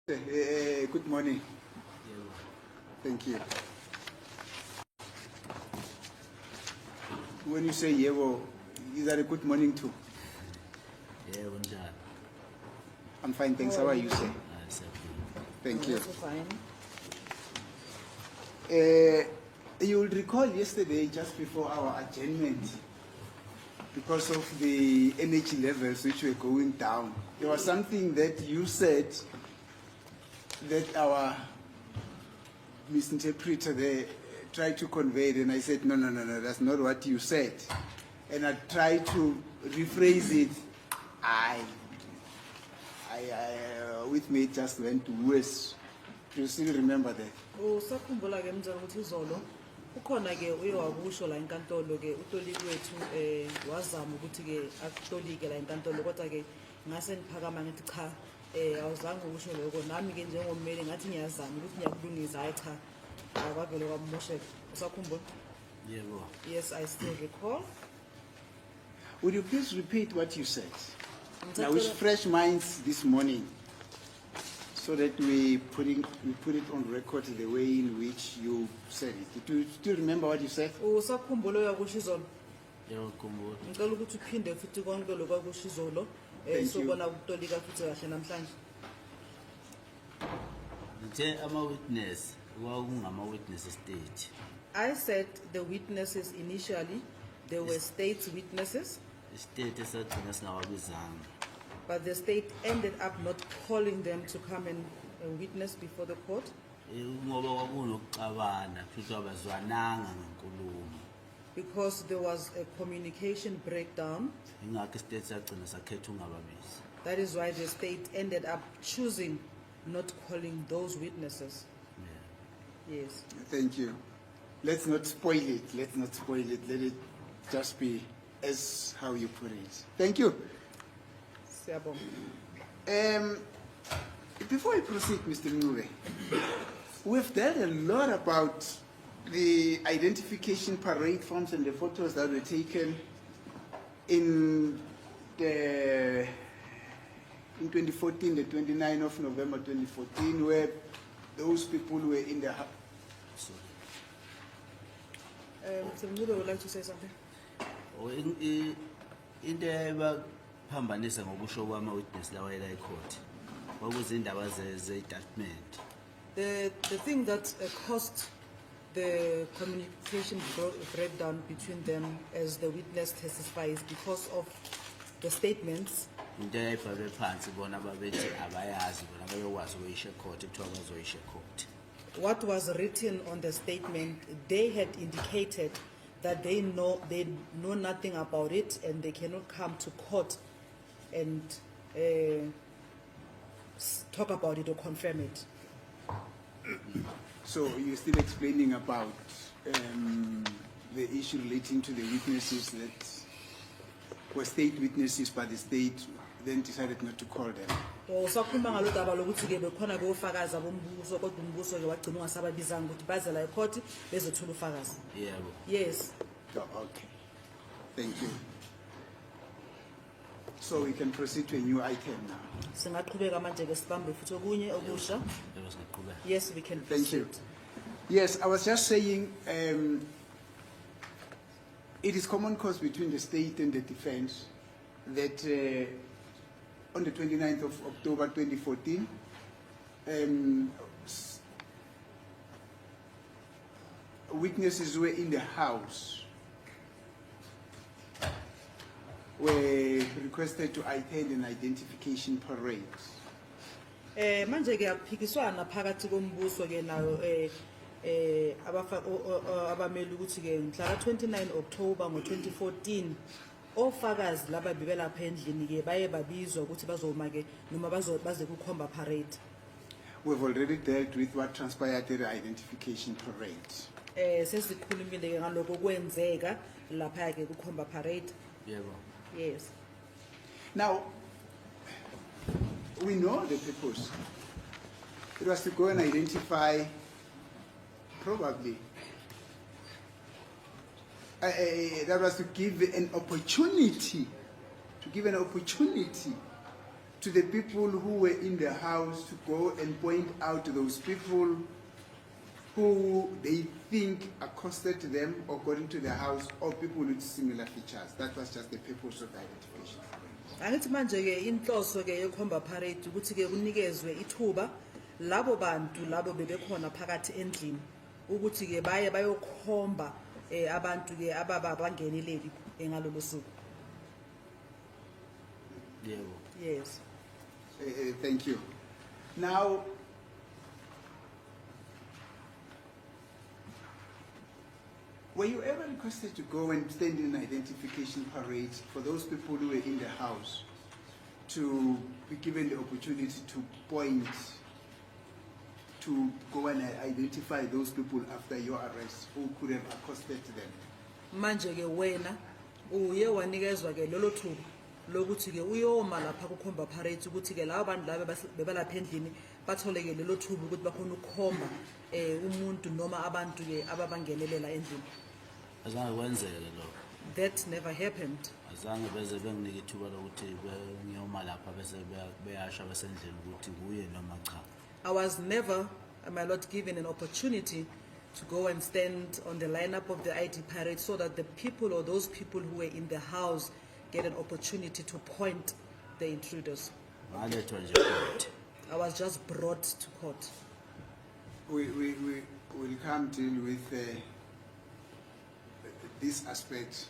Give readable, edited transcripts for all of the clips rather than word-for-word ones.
Good morning. Thank you. When you say yebo, is that a good morning too? I'm fine, thanks. How are you, sir? Thank you. Also fine. You will recall yesterday, just before our adjournment, because of the energy levels which were going down, there was something that you said that our misinterpreter there tried to convey it, and I said, no, that's not what you said. And I tried to rephrase it. With me, it just went worse. Do you still remember that? Usakhumbula ke mnzana ukuthi izolo ukhona ke uye wakusho la enkantolo ke uToliki wethu wazama ukuthi ke akutolike la enkantolo kodwa ke ngase ngiphakama ngithi cha awuzange ukusho lokho nami ke njengommeli ngathi ngiyazama ukuthi ngiyakulungisa hayi cha akwavele kwamosheka usakhumbula? Yebo. Yes, I still recall. Would you please repeat what you said? Now, with fresh minds this morning, so that we put it on record the way in which you said it. Do you still remember what you said? Usakhumbula uyakusho izolo? Yebo ngikhumbula. Ngicela ukuthi uphinde futhi konke lokho akusho izolo sobona ukutolika futhi kahle namhlanje. Ngithe ama-witness kwakungama-witness state. I said the witnesses initially, they were state witnesses, State esagcina singawabizanga. but the state ended up not calling them to come and witness before the court Ngoba kwakunokuxabana futhi abazwananga ngenkulumo. because there was a communication breakdown. Ingakho istate sagcina sakhetha ungababizi. That is why the state ended up choosing not calling those witnesses. Yes. Thank you. Let's not spoil it. Let's not spoil it. Let it just be as how you put it. Thank you. Siyabonga. Before I proceed, Mr. Ngube, we've done a lot about the identification parade forms and the photos that were taken in 2014, the 29th of November 2014, where those people were in the house. Mr. Mnudo would like to say something. Into ebaphambanisa ngokusho kwama-witness lawa ela ecourt kwakuzindaba ze-indictment. The thing that caused the communication breakdown between them as the witness testifies because of the statements. Into eyayibhalwe phansi bona babethi abayazi bona babekwazi ukuyisho ecourt ekuthiwa bazoyisho ecourt. What was written on the statement, they had indicated that they know nothing about it and they cannot come to court and talk about it or confirm it. So you're still explaining about the issue relating to the witnesses that were state witnesses, but the state then decided not to call them. Usakhuluma ngalo daba lokuthi ke bekhona ke ufakazi abombuso kodwa umbuso ke wagcina ungasababizanga ukuthi baze la ecourt bezothola ufakazi. Yebo. Yes. Oh, okay. Thank you. So we can proceed to a new item now. Singaqhubeka manje ke sibambe futhi okunye okusha. Yebo singaqhubeka. Yes, we can Thank you. proceed. Yes, I was just saying it is common cause between the state and the defense that on the 29th of October 2014, witnesses were in the house were requested to attend an identification parade. Manje ke aphikiswana phakathi kombuso ke nayo abameli ukuthi ke mhla ka 29 October ngo2014 ofakazi laba bebelapha endlini ke baye babizwa ukuthi bazoma ke noma baze kukhomba parade. We've already dealt with what transpired at the identification parade. Sesikhulumile ke ngaloko kwenzeka lapha ke kukhomba parade. Yebo. Yes. Now, we know the purpose. It was to go and identify, probably, that was to give an opportunity to the people who were in the house to go and point out to those people who they think accosted them or got into the house, or people with similar features. That was just the purpose of the identification. Angithi manje ke inhloso ke yekhomba parade ukuthi ke kunikezwe ithuba labo bantu labo bebekhona phakathi endlini ukuthi ke baye bayokhomba abantu ke ababa bangeneleli ngalolu suku. Yebo. Yes. Thank you. Now, were you ever requested to go and stand in an identification parade for those people who were in the house to be given the opportunity to point, to go and identify those people after your arrest who could have accosted them? Manje ke wena uye wanikezwa ke lolo thuba lokuthi ke uyoma lapha kukhomba parade ukuthi ke labo bantu laba bebalapha endlini bathole ke lelo thuba ukuthi bakhona ukukhomba umuntu noma abantu ke ababangenelela endlini. Azange kwenzeke lokho. That never happened. Azange beze benginike ithuba lokuthi ngiyoma lapha bese beyasha besendlini ukuthi kuye noma cha. I was never, my Lord, given an opportunity to go and stand on the lineup of the ID parade so that the people or those people who were in the house get an opportunity to point the intruders. Ngalethwa nje court. I was just brought to court. We will come deal with this aspect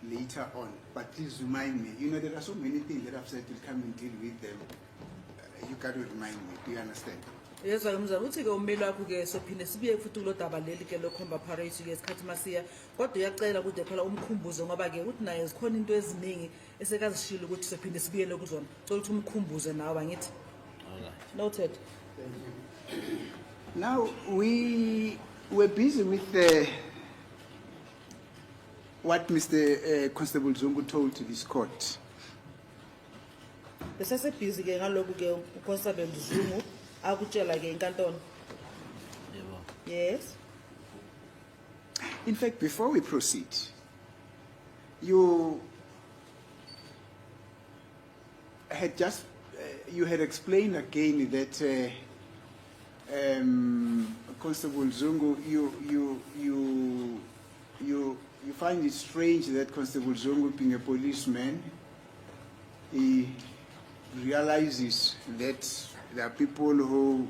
later on, but please remind me, you know, there are so many things that I've said will come and deal with them. You got to remind me, do you understand? Yes, ngumzana uthi ke ummeli wakho ke sophinde sibuye futhi kulodaba leli ke lokhomba parade ke isikhathi masiya kodwa uyacela ukuthi phela umkhumbuzo ngoba ke uthi naye zikhona into eziningi esekazishilo ukuthi sophinde sibuyele kuzona cela ukuthi umkhumbuze nawe angithi. Alright. Noted. Thank you. Now, we were busy with what Mr. Constable Zungu told to this court. Besase busy ke ngalokho ke uConstable Zungu akutshela ke inkantolo. Yebo. Yes. In fact, before we proceed, you had just you had explained again that Constable Zungu, you find it strange that Constable Zungu, being a policeman, he realizes that there are people who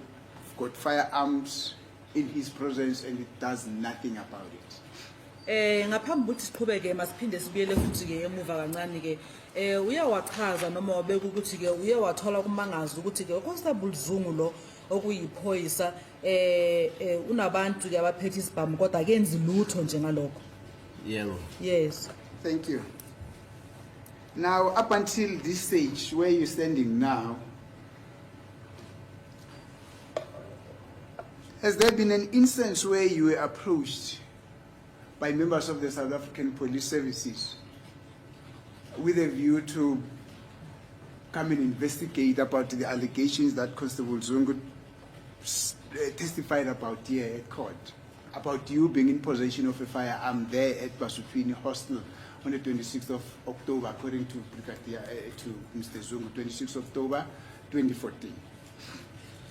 got firearms in his presence and it does nothing about it. Ngaphambi ukuthi siqhubeke masiphinde sibuyele futhi ke emuva kancane ke uyawachaza noma wabeka ukuthi ke uye wathola kumangazi ukuthi ke uConstable Zungu lo okuyiphoyisa unabantu ke abaphethe isibhamu kodwa akenzi lutho nje ngalokho. Yebo. Yes. Thank you. Now, up until this stage where you're standing now, has there been an instance where you were approached by members of the South African Police Services with a view to come and investigate about the allegations that Constable Zungu testified about here at court, about you being in possession of a firearm there at Basutwini Hostel on the 26th of October, according to Mr. Zungu, 26th October 2014.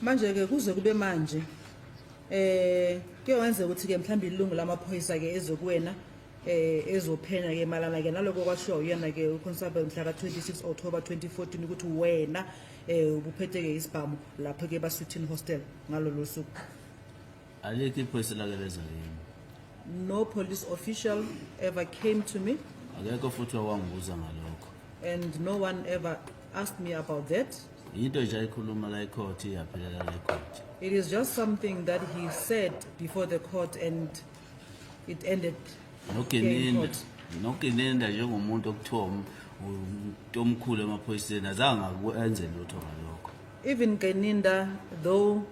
Manje ke kuze kube manje kuyenza ukuthi ke mhlambi ilungu lamaphoyisa ke ezokuwena ezophenya ke malana ke naloko kwashiwa uyena ke uConstable mhla ka 26 October 2014 ukuthi wena ubuphethe ke isibhamu lapha ke Basutwini Hostel ngalolu suku. Alikho iphoyisa lake leza kimi. No police official ever came to me Akekho futhi owangibuza ngalokho. and no one ever asked me about that. Into nje ayikhuluma la ecourt iyaphelela la ecourt. It is just something that he said before the court and it ended. Nokininda njengomuntu okuthiwa utomkhulu emaphoyiseni azange akwenze lutho ngalokho. Even Geninda, though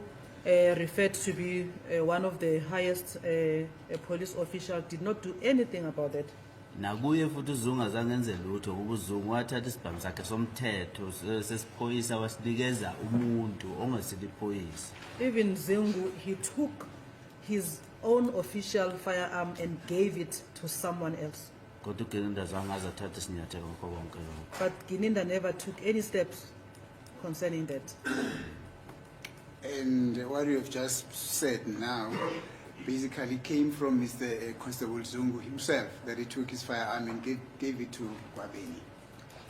referred to be one of the highest police officials, did not do anything about that. Nakuye futhi uZungu azange enze lutho ngoba uZungu wathatha isibhamu sakhe somthetho sesiphoyisa wasinikeza umuntu ongasiliphoyisa. Even Zungu, he took his own official firearm and gave it to someone else. Kodwa uGeninda azange azathatha isinyathelo ngakho konke lokho. But Geninda never took any steps concerning that. And what you have just said now basically came from Mr. Constable Zungu himself, that he took his firearm and gave it to Gwabeni.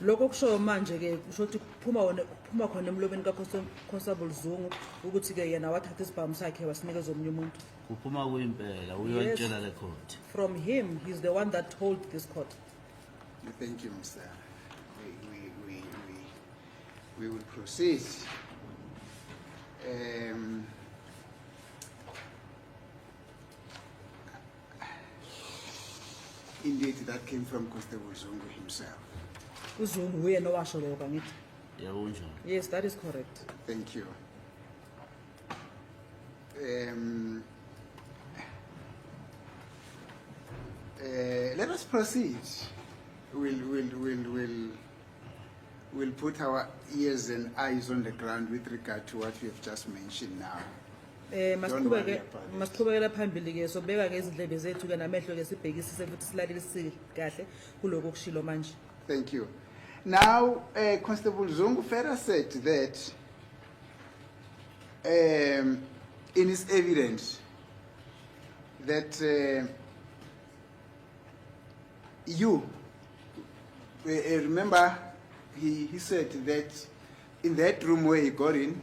Lokho kusho manje ke kusho ukuthi kuphuma khona emlobeni kaConstable Zungu ukuthi ke yena wathatha isibhamu sakhe wasinikeza omunye umuntu. kuphuma kuyimpela uyotshela le court. From him, he's the one that told this court. Thank you, Mr. We will proceed. Indeed, that came from Constable Zungu himself. uZungu uyena owasho lokho ngithi. Yebo kunjalo. Yes, that is correct. Thank you. Let us proceed. We'll put our ears and eyes on the ground with regard to what we have just mentioned now. Don't worry about it. Masiqhubekela phambili ke sobeka ke izindlebe zethu ke namehlo ke sibhekisise futhi silalelisise kahle kuloko kushilo manje. Thank you. Now, Constable Zungu further said that in his evidence that you remember he said that in that room where he got in,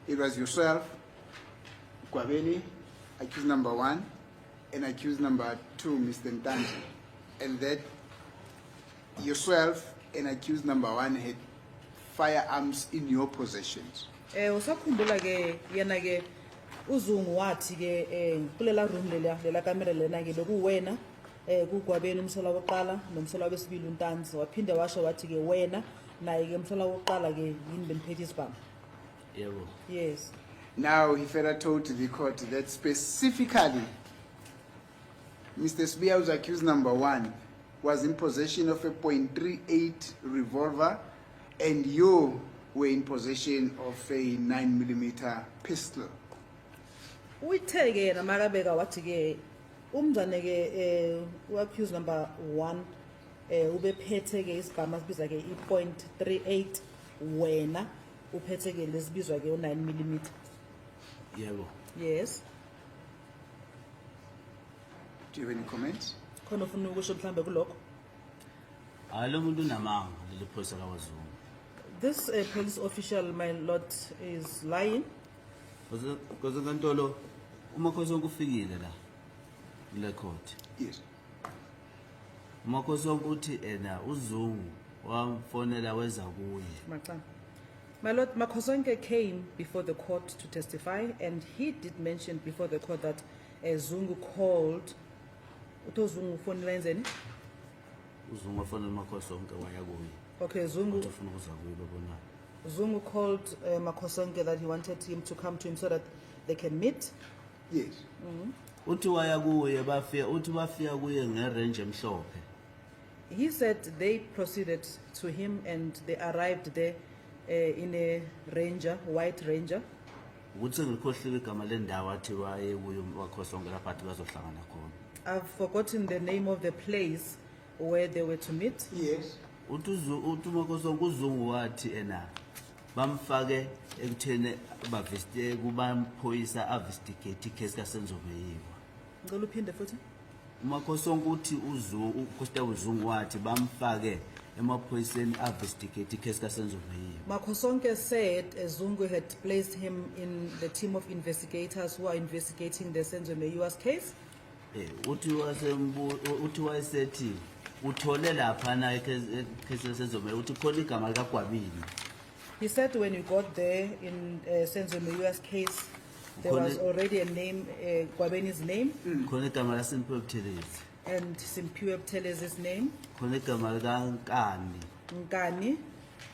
it was yourself, Gwabeni, accused number 1, and accused number 2, Mr. Ntanzi, and that yourself and accused number 1 had firearms in your possessions. Usakhumbula ke yena ke uZungu wathi ke kulela room lela camera lena ke bekuwena kuGwabeni umsola wokuqala nomsola wesibili uNtanzi waphinde washo wathi ke wena naye ke umsola wokuqala ke yini beniphethe isibhamu. Yebo. Yes. Now he further told the court that specifically Mr. Sbiya, who's accused number 1, was in possession of a .38 revolver and you were in possession of a 9mm pistol. Uyithe ke yena makabeka wathi ke umzane ke uaccused number 1 ubephethe ke isibhamu asibiza ke i.38 wena uphethe ke lesibizwa ke u9mm. Yebo. Yes. Do you have any comments? Khona ufuna ukusho mhlambe kulokho. Hayi lo muntu unamanga leli phoyisa laKwaZulu. This police official, my lord, is lying. Because nkantolo uMakhosonke ufikile la kule court. Yes. uMakhosonke uthi ena uZungu wamfonela weza kuye. Maxana. My lord, Makhosonke came before the court to testify, and he did mention before the court that Zungu called. Zungu phone lines in. uZungu wafonela uMakhosonke waya kuye. Okay, Zungu. Ufuna ukuza kuye bebona. Zungu called Makhosonke that he wanted him to come to him so that they can meet. Yes. Uthi waya kuye bafika kuye ngerange emhlophe. He said they proceeded to him and they arrived there in a Ranger, white Ranger. Ukuthi ngikhohlile igama lendawo athi waye kuye uMakhosonke lapha athi bazohlangana khona. I've forgotten the name of the place where they were to meet. Yes. Uthi uMakhosonke uZungu wathi ena bamfake ekuthene baviste kubamphoyisa investigate icase kaSenzomeyiwa. Ngicela uphinde futhi. uMakhosonke uthi uConstable Zungu wathi bamfake emaphoyiseni investigate icase kaSenzomeyiwa. Makhosonke said Zungu had placed him in the team of investigators who are investigating the Senzomeyiwa's case. Uthi wayesethi uthole lapha na icase kaSenzomeyiwa uthi khona igama likaGwabini. He said when you got there in Senzomeyiwa's case, there was already a name, Gwabeni's name, Khona igama laSimphiwe Buthelezi. and Simpiwe Buthelez's name, Khona igama likaNkani. Nkani,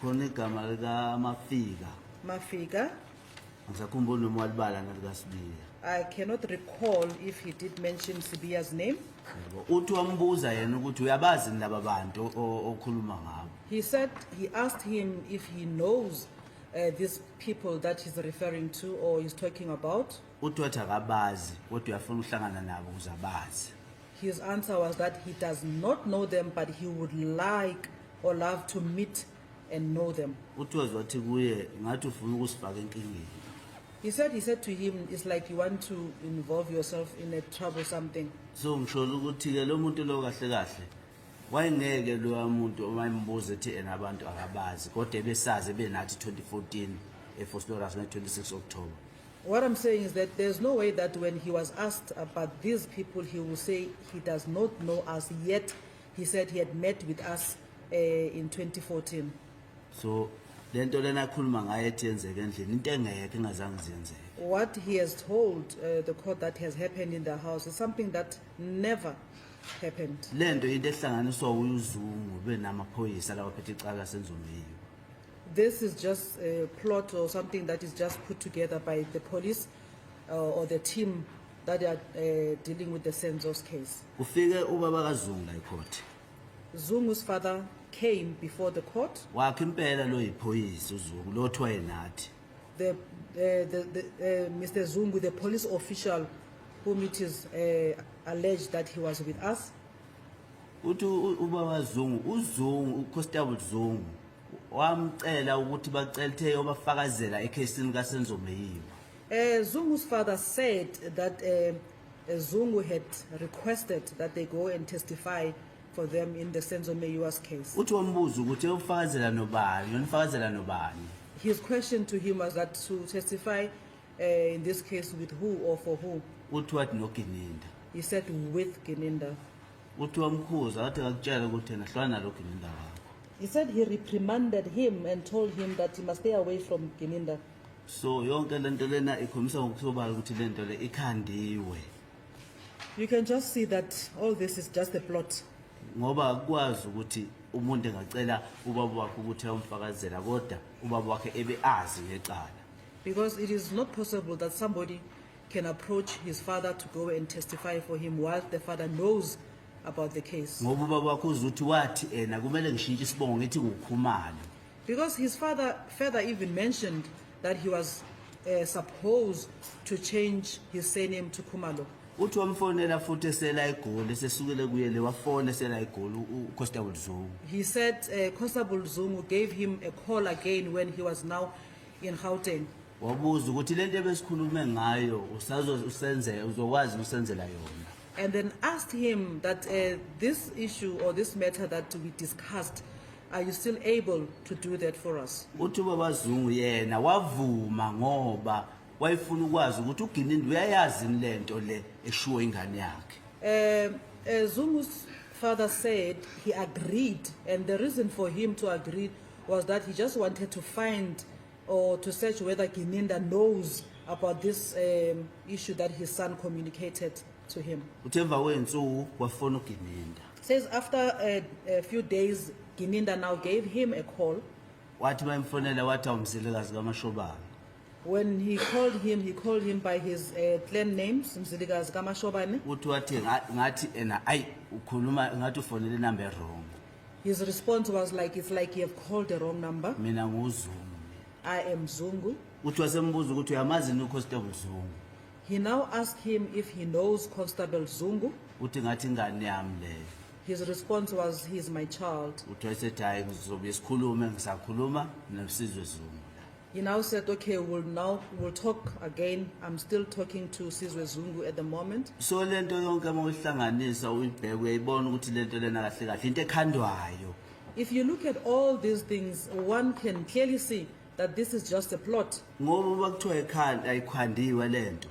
Khona igama likaMafika. Mafika. Ngisakhumbula noma walibala nalikaSibiya. I cannot recall if he did mention Sibiya's name. Uthi wambuza yena ukuthi uyabazi laba bantu okhuluma ngabo. He said, he asked him if he knows these people that he's referring to or he's talking about. Uthi wathi akabazi kodwa uyafuna uhlangana nabo uzabazi. His answer was that he does not know them, but he would like or love to meet and know them. uthi wathi kuye ngathi ufuna ukusifaka enkingeni. He said to him, it's like you want to involve yourself in a troublesome thing. So ngisho ukuthi ke lo muntu lo kahle kahle wayengeke lo muntu omayimbuza ethi enabantu akabazi kodwa ebesazi benathi 2014 eForstoras nge26 October. What I'm saying is that there's no way that when he was asked about these people, he will say he does not know us, yet he said he had met with us in 2014. So lento lena khuluma ngaye ethi yenzeke endlini into engeke ingazange ziyenzeke. What he has told the court that has happened in the house is something that never happened. Lento into ehlanganiswa uyuzungu benamaphoyisa lawa phethe icala senzomeyiwe. This is just a plot or something that is just put together by the police or the team that are dealing with the Senzos case. Ufike ubaba kaZungu la ecourt. Zungu's father came before the court. Wakhe impela lo yiphoyisa uZungu lo thwa yenathi. The Mr. Zungu, the police official whom it is alleged that he was with us. Uthi ubaba Zungu uZungu uConstable Zungu wamcela ukuthi bacelithe obafakazela ekhesini kaSenzomeyiwe. Zungu's father said that Zungu had requested that they go and testify for them in the Senzomeyiwa's case. Uthi wambuza ukuthi ufakazela nobani, yonifakazela nobani. His question to him was that to testify in this case with who or for who. Uthi wathi noGininda. He said with Gininda. Uthi wamkhuza wathi akutshela ukuthi yena hlwana lo Gininda wakho. He said he reprimanded him and told him that he must stay away from Gininda. So yonke lento lena ikhomisa ngokusobala ukuthi lento le ikhandiwe. You can just see that all this is just a plot. Ngoba akwazi ukuthi umuntu engacela ubaba wakhe ukuthi ayomfakazela kodwa ubaba wakhe ebe azi ngecala. Because it is not possible that somebody can approach his father to go and testify for him while the father knows about the case. Ngoba ubaba wakhe uzuthi wathi kumele ngishintshe isibongo ngithi nguKhumalo. Because his father further even mentioned that he was supposed to change his surname to Khumalo. Uthi wamfonela futhi esela eGoli sesukele kuye le wafona esela eGoli uConstable Zungu. He said Constable Zungu gave him a call again when he was now in Gauteng. Wabuza ukuthi lento ebesikhulume ngayo uzokwazi usenzela yona. And then asked him that this issue or this matter that we discussed, are you still able to do that for us? Uthi ubaba Zungu yena wavuma ngoba wayefuna ukwazi ukuthi uGininda uyayazi lento le eshuwe ingane yakhe. Zungu's father said he agreed, and the reason for him to agree was that he just wanted to find or to search whether Gininda knows about this issue that his son communicated to him. Uthe emva kwensuku wafona uGininda. Says after a few days, Gininda now gave him a call. Wathi bayimfonela wathi awumzilikazi kaMashobane. When he called him by his clan names, Mzilikazi kaMashobane. Uthi wathi ngathi ayi ukhuluma ngathi ufonele number wrong. His response was like, it's like you have called the wrong number. Mina nguZungu. I am Zungu. Uthi wasembuza ukuthi uyamazi uConstable Zungu. He now asked him if he knows Constable Zungu. Uthi ngathi ingane yami leyo. His response was, he is my child. Uthi wayesethi hayi ngizobe sikhuluma ngisakhuluma noSizwe Zungu. He now said, okay, we'll talk again. I'm still talking to Sizwe Zungu at the moment. So lento yonke mawuhlanganisa uyibheke uyayibona ukuthi lento lena kahle kahle into ekhandwayo. If you look at all these things, one can clearly see that this is just a plot. Ngoba bakuthiwa ayikhandiwe lento.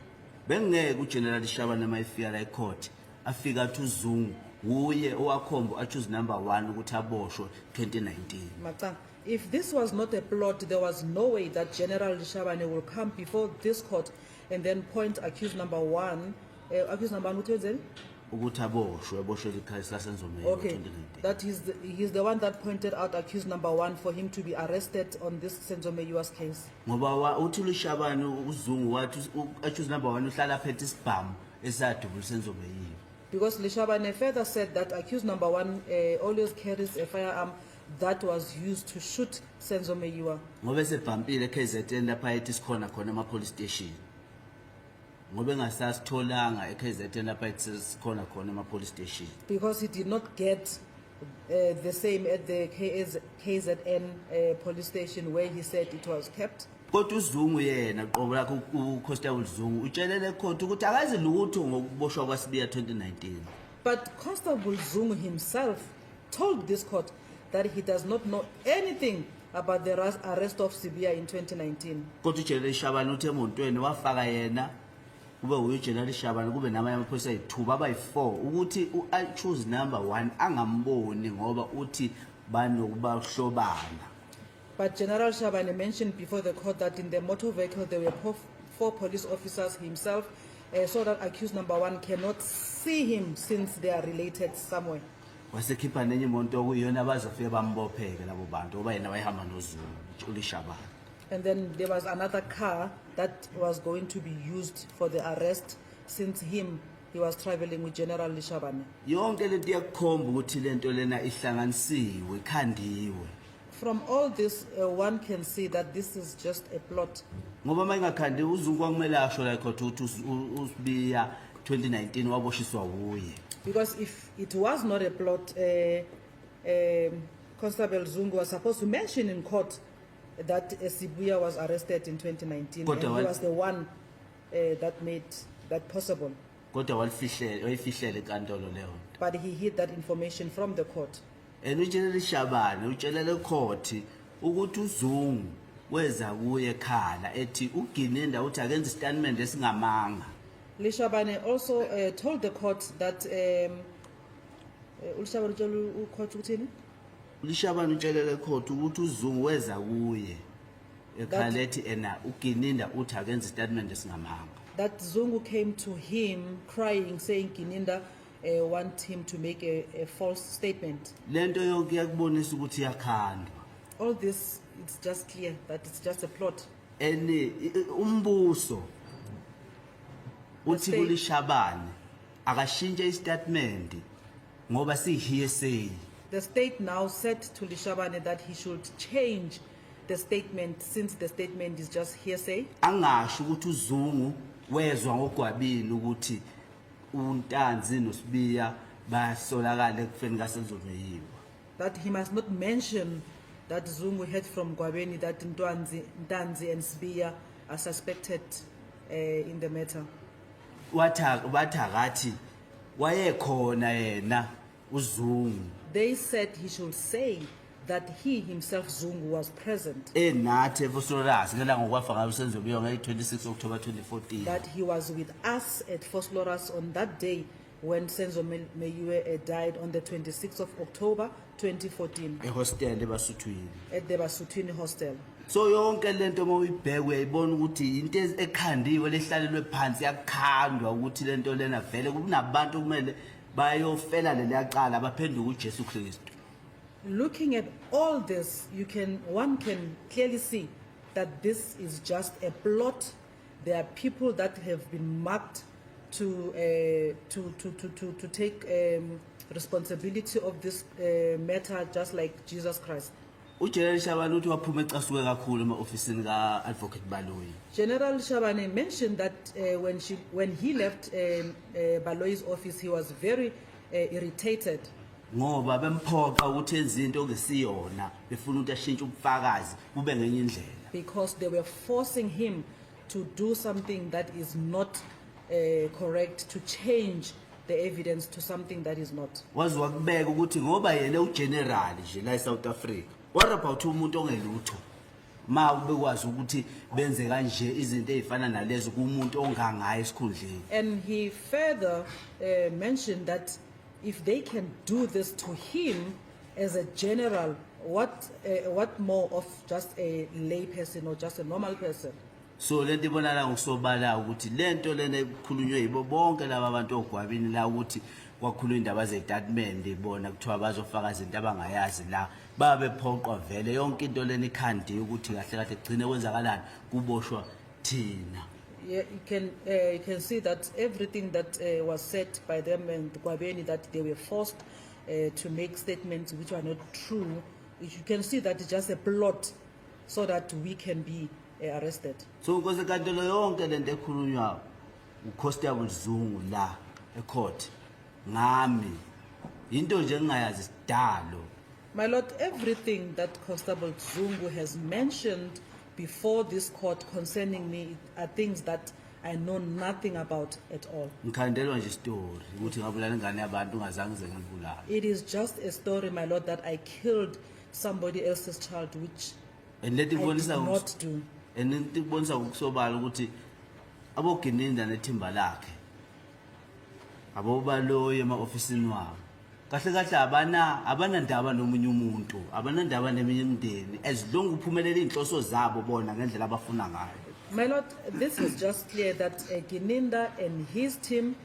Bengeke uGeneral Shabane mayifika la ecourt afika athi uZungu uye owakhomba achoose number 1 ukuthi aboshwe 2019. Mata, if this was not a plot, there was no way that General Shabane will come before this court and then point accused number 1. Accused number 1, ukuthi aboshwe ikhasi laSenzomeyiwe okay, 2019. that he's the one that pointed out accused number 1 for him to be arrested on this Senzomeyiwa's case. Ngoba uthi uShabane uZungu wathi accused number 1 uhlala phethe isibhamu esadubula Senzomeyiwe. Because Lishabane further said that accused number 1 always carries a firearm that was used to shoot Senzomeyiwa. Ngoba esebhampile KZN lapha ethi sikhona khona police station. Ngoba engasasitholanga eKZN lapha ethi sikhona khona police station. Because he did not get the same at the KZN police station where he said it was kept. Kodwa uZungu yena qobo lakhe uConstable Zungu utshelele court ukuthi akazi lutho ngokuboshwa kwaSibiya 2019. But Constable Zungu himself told this court that he does not know anything about the arrest of Sibiya in 2019. Kodwa uJenerali Shabane uthe emontweni wafaka yena kube uJenerali Shabane kube namanye amaphoyisa ayithuba abayi4 ukuthi uAchoose number 1 angamboni ngoba uthi banokubahlobana. But General Shabane mentioned before the court that in the motor vehicle there were 4 police officers himself, so that accused number 1 cannot see him since they are related somewhere. Wasekhipha nenye imoto okuyiyona bazofike bambopheke labo bantu ngoba yena wayehamba noZungu uLishabane. And then there was another car that was going to be used for the arrest since he was traveling with General Lishabane. Yonke lento iyakukhomba ukuthi lento lena ihlanganisiwe ikhandiwe. From all this, one can see that this is just a plot. Ngoba mayingakhandi uZungu kwakumele asho la court ukuthi uSibiya 2019 waboshiswa wuye. Because if it was not a plot, Constable Zungu was supposed to mention in court that Sibiya was arrested in 2019, and he was the one that made that possible. Kodwa wayifihlele enkantolo leyo. But he hid that information from the court. uJenerali Shabane utshelele court ukuthi uZungu weza kuye ekhala ethi uGininda uthi akenze statement esingamanga. Lishabane also told the court that Lishabane utshela ucourt ukuthini? Lishabane utshelele court ukuthi uZungu weza kuye ekhala ethi ena uGininda uthi akenze statement esingamanga. That Zungu came to him crying, saying Gininda want him to make a false statement. Lento yonke yakubonisa ukuthi yakhandwa. All this, it's just clear that it's just a plot. Umbuso uthi kuLishabane akashintshe istatement ngoba sihearsay. The state now said to Lishabane that he should change the statement since the statement is just hearsay. Angasho ukuthi uZungu wezwa ngogwabini ukuthi uNtanzi noSibiya basolakala ekufeni kaSenzomeyiwa. That he must not mention that Zungu heard from Gwabeni that Ntanzi and Sibiya are suspected in the matter. Wathakathi wayekhona yena uZungu. They said he should say that he himself Zungu was present. Enathi eFosloras ngela ngokwafa ngayo Senzomeyiwa nge-26 October 2014. That he was with us at Fosloras on that day when Senzomeyiwa died on the 26th of October 2014 Ehostel eBasuthwini. at the Basuthwini hostel. So yonke lento mawuyibheke uyayibona ukuthi into ekhandiwe lehlalelwe phansi yakhandwa ukuthi lento lena vele kunabantu kumele bayofela leliyaqala baphenduka uJesu Kristu. Looking at all this, one can clearly see that this is just a plot. There are people that have been marked to take responsibility of this matter, just like Jesus Christ. uJenerali Shabane uthi waphuma ecasuke kakhulu ema-ofisini ka-Advocate Baloyi. General Shabane mentioned that when he left Baloyi's office, he was very irritated. Ngoba bemphoqa ukuthi enze into ongesiyona befuna ukuthi ashintshe ubufakazi bube ngenye indlela. Because they were forcing him to do something that is not correct, to change the evidence to something that is not. Wazi wakubeka ukuthi ngoba yena ugeneral nje la eSouth Africa. What about umuntu ongelutho? Ma ubekwazi ukuthi benze kanje izinto ezifana nalezo kumuntu ongangayi esikhundleni. And he further mentioned that if they can do this to him as a general, what more of just a lay person or just a normal person? So lento ibonala ngokusobala ukuthi lento lena ekhulunywe yibo bonke laba abantu ogwabini la ukuthi kwakhulunywa indaba zestatment ibona kuthiwa bazofaka izinto abangayazi la babe phoqwa vele yonke into lena ikhandi ukuthi kahle kahle egcine kwenzakalani kuboshwa thina. Yeah, you can see that everything that was said by them and Gwabeni, that they were forced to make statements which are not true. You can see that it's just a plot so that we can be arrested. So because kantolo yonke lento ekhulunywa uConstable Zungu la ecourt ngami into nje engingayazi sidalo. My Lord, everything that Constable Zungu has mentioned before this court concerning me are things that I know nothing about at all. Ngikhandelwa nje story ukuthi ngabulala ingane yabantu ngazange ngize ngibulala. It is just a story, my Lord, that I killed somebody else's child, which And let I did ibonisa not do. and into kubonisa ukusobala ukuthi abogininda nethimba lakhe abobaloyi ema-ofisini wabo kahle kahle abanandaba nomunye umuntu abanandaba neminye imindeni as long uphumelela iy'nhloso zabo bona ngendlela abafuna ngayo. My Lord, this is just clear that Gininda and his team,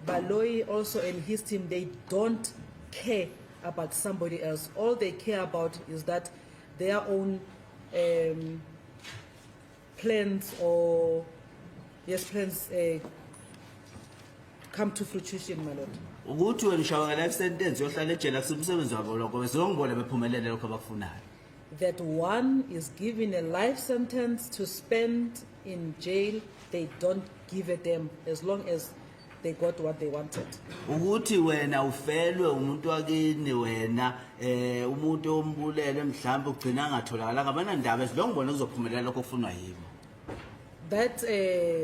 Baloyi also and his team, they don't care about somebody else. All they care about is that their own plans or plans come to fruition, my Lord. Ukuthi wena ushawa life sentence yohlala ejele akusemsebenzi wabo lokho bezongibona bephumelele lokho abakufunayo. That one is given a life sentence to spend in jail, they don't give a damn as long as they got what they wanted. Ukuthi wena ufelwe umuntu wakini wena umuntu ombulele mhlambe ugcina angatholakala ngabanandaba as long bona kuzophumelela lokho kufunwa yibo. That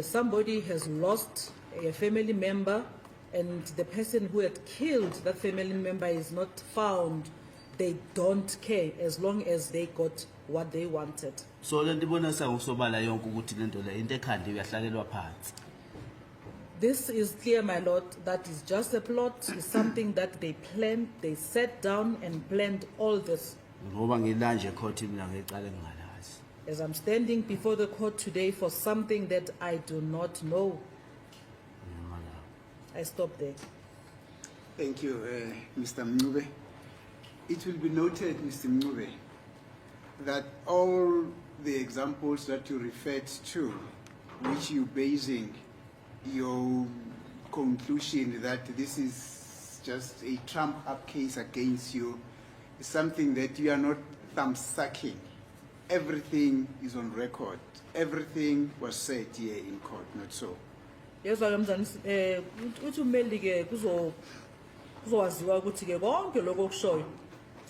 somebody has lost a family member and the person who had killed that family member is not found, they don't care as long as they got what they wanted. So lento ibonisa ngokusobala yonke ukuthi lento le into ekhandiwe yahlalelwa phansi. This is clear, my Lord, that is just a plot, is something that they planned, they sat down and planned all this. Ngoba ngilanje court mina ngicala ngingalazi. As I'm standing before the court today for something that I do not know, I stop there. Thank you, Mr. Mncube. It will be noted, Mr. Mncube, that all the examples that you referred to, which you basing your conclusion that this is just a trump-up case against you, is something that you are not thumb-sucking. Everything is on record. Everything was said here in court, not so. Yes, mzansi uthi umeli ke kuzowaziwa ukuthi ke konke lokho okushoyo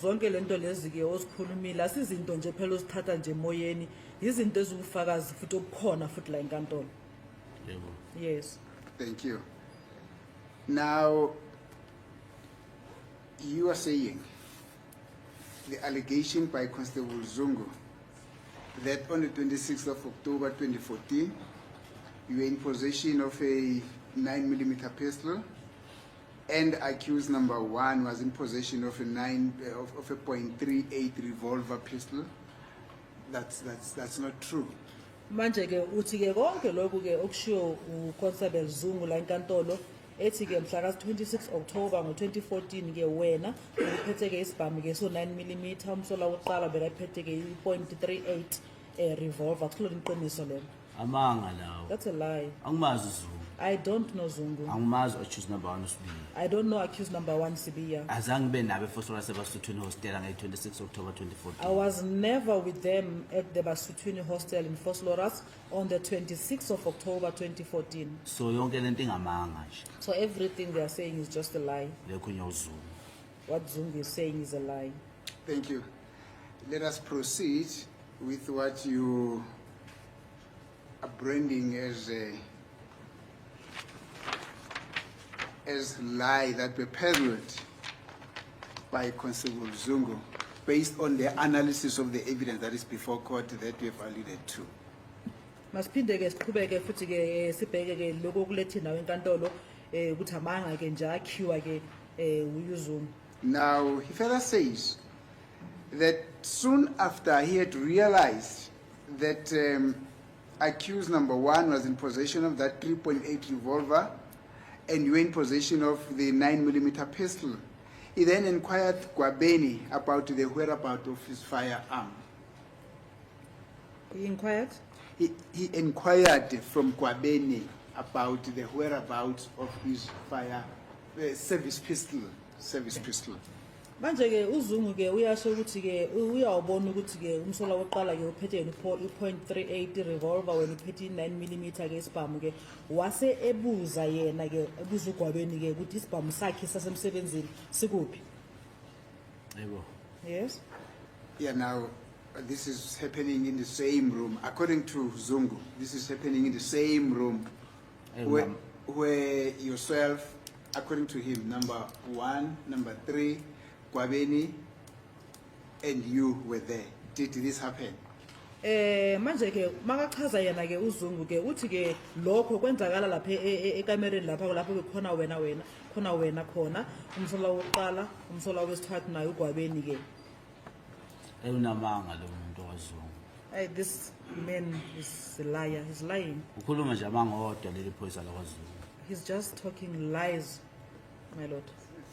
zonke lento lezi ke osikhulumile asizinto nje phela osithatha nje emoyeni izinto ezibufakazi futhi obukhona futhi la enkantolo. Yebo. Yes. Thank you. Now, you are saying the allegation by Constable Zungu that on the 26th of October 2014, you were in possession of a 9mm pistol, and accused number one was in possession of a .38 revolver pistol. That's not true. Manje ke uthi ke konke lokhu ke okushiwo uConstable Zungu la enkantolo ethi ke mhla ka 26 October ngo2014 ke wena uphethe ke isibhamu ke so 9mm umsola wokuqala bekaphethe ke .38 revolver kulo iqiniso lelo. Amanga lawo. That's a lie. Angimazi uZungu. I don't know Zungu. Angimazi accused number 1 uSibili. I don't know accused number 1 Sibiya. Azange be nabe fosola seBasuthwini hostel nge-26 October 2014. I was never with them at the Basuthwini hostel in Vosloorus on the 26th of October 2014. So yonke lento ingamanga nje. So everything they are saying is just a lie. Lekho uZungu. What Zungu is saying is a lie. Thank you. Let us proceed with what you are branding as lie that were peddled by Constable Zungu based on the analysis of the evidence that is before court that we have alluded to. Masiphinde ke siqhubeke futhi ke sibheke ke lokho kulethi nawe enkantolo ukuthi amanga ke nje akhiwa ke uYuzungu. Now, he further says that soon after he had realized that accused number one was in possession of that 3.8 revolver and you were in possession of the 9mm pistol, he then inquired Gwabeni about the whereabouts of his firearm. He inquired? He inquired from Gwabeni about the whereabouts of his service pistol. Manje ke uZungu ke uyasho ukuthi ke uyawubona ukuthi ke umsola wokuqala ke uphethe u.38 revolver wena uphethe 9mm ke isibhamu ke wase ebuza yena ke ebuza uGwabeni ke ukuthi isibhamu sakhe sasemsebenzini sikuphi. Yebo. Yes. Yeah, now this is happening in the same room. According to Zungu, this is happening in the same room where yourself, according to him, number 1, number 3, Gwabeni, and you were there. Did this happen? Manje ke makachaza yena ke uZungu ke uthi ke lokho kwenzakala lapha ekamereni lapha khona wena khona umsola wokuqala umsola wesithathu naye uGwabeni ke. Unamanga lo muntu waZungu. This man is a liar. He's lying. Ukhuluma nje amanga odwa leli phoyisa lakwaZungu. He's just talking lies, my lord.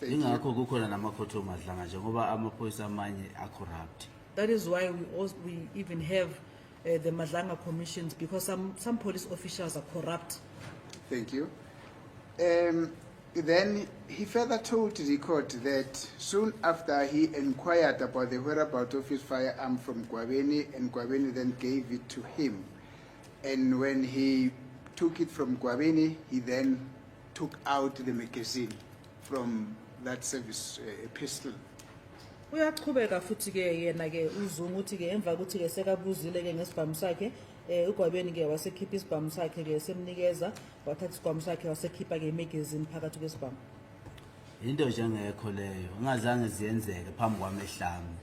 Thank you. Ingakho kukhona namakhotho madlanga nje ngoba amaphoyisa amanye acorrupt. That is why we even have the Madlanga commissions, because some police officials are corrupt. Thank you. Then he further told the court that soon after he inquired about the whereabouts of his firearm from Gwabeni, and Gwabeni then gave it to him. And when he took it from Gwabeni, he then took out the magazine from that service pistol. Uyaqhubeka futhi ke yena ke uZungu uthi ke emva ukuthi ke sekabuzile ke ngesibhamu sakhe uGwabeni ke wasekhipha isibhamu sakhe ke semnikeza wathatha isibhamu sakhe wasekhipha ke magazine phakathi kwesibhamu. Into nje engekho leyo ungazange ziyenzeke phambi kwami ehlami.